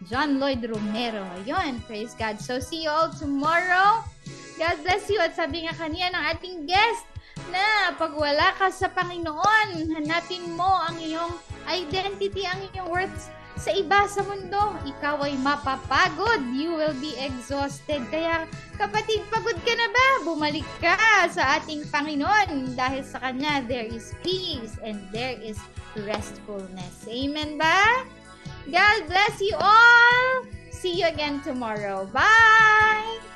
John Lloyd Romero. Ayun, praise God. So, see you all tomorrow. God bless you. At sabi nga kanina ng ating guest na pag wala ka sa Panginoon, hanapin mo ang iyong identity, ang iyong worth sa iba sa mundo. Ikaw ay mapapagod. You will be exhausted. Kaya, kapatid, pagod ka na ba? Bumalik ka sa ating Panginoon dahil sa Kanya there is peace and there is restfulness. Amen ba? God bless you all. See you again tomorrow. Bye!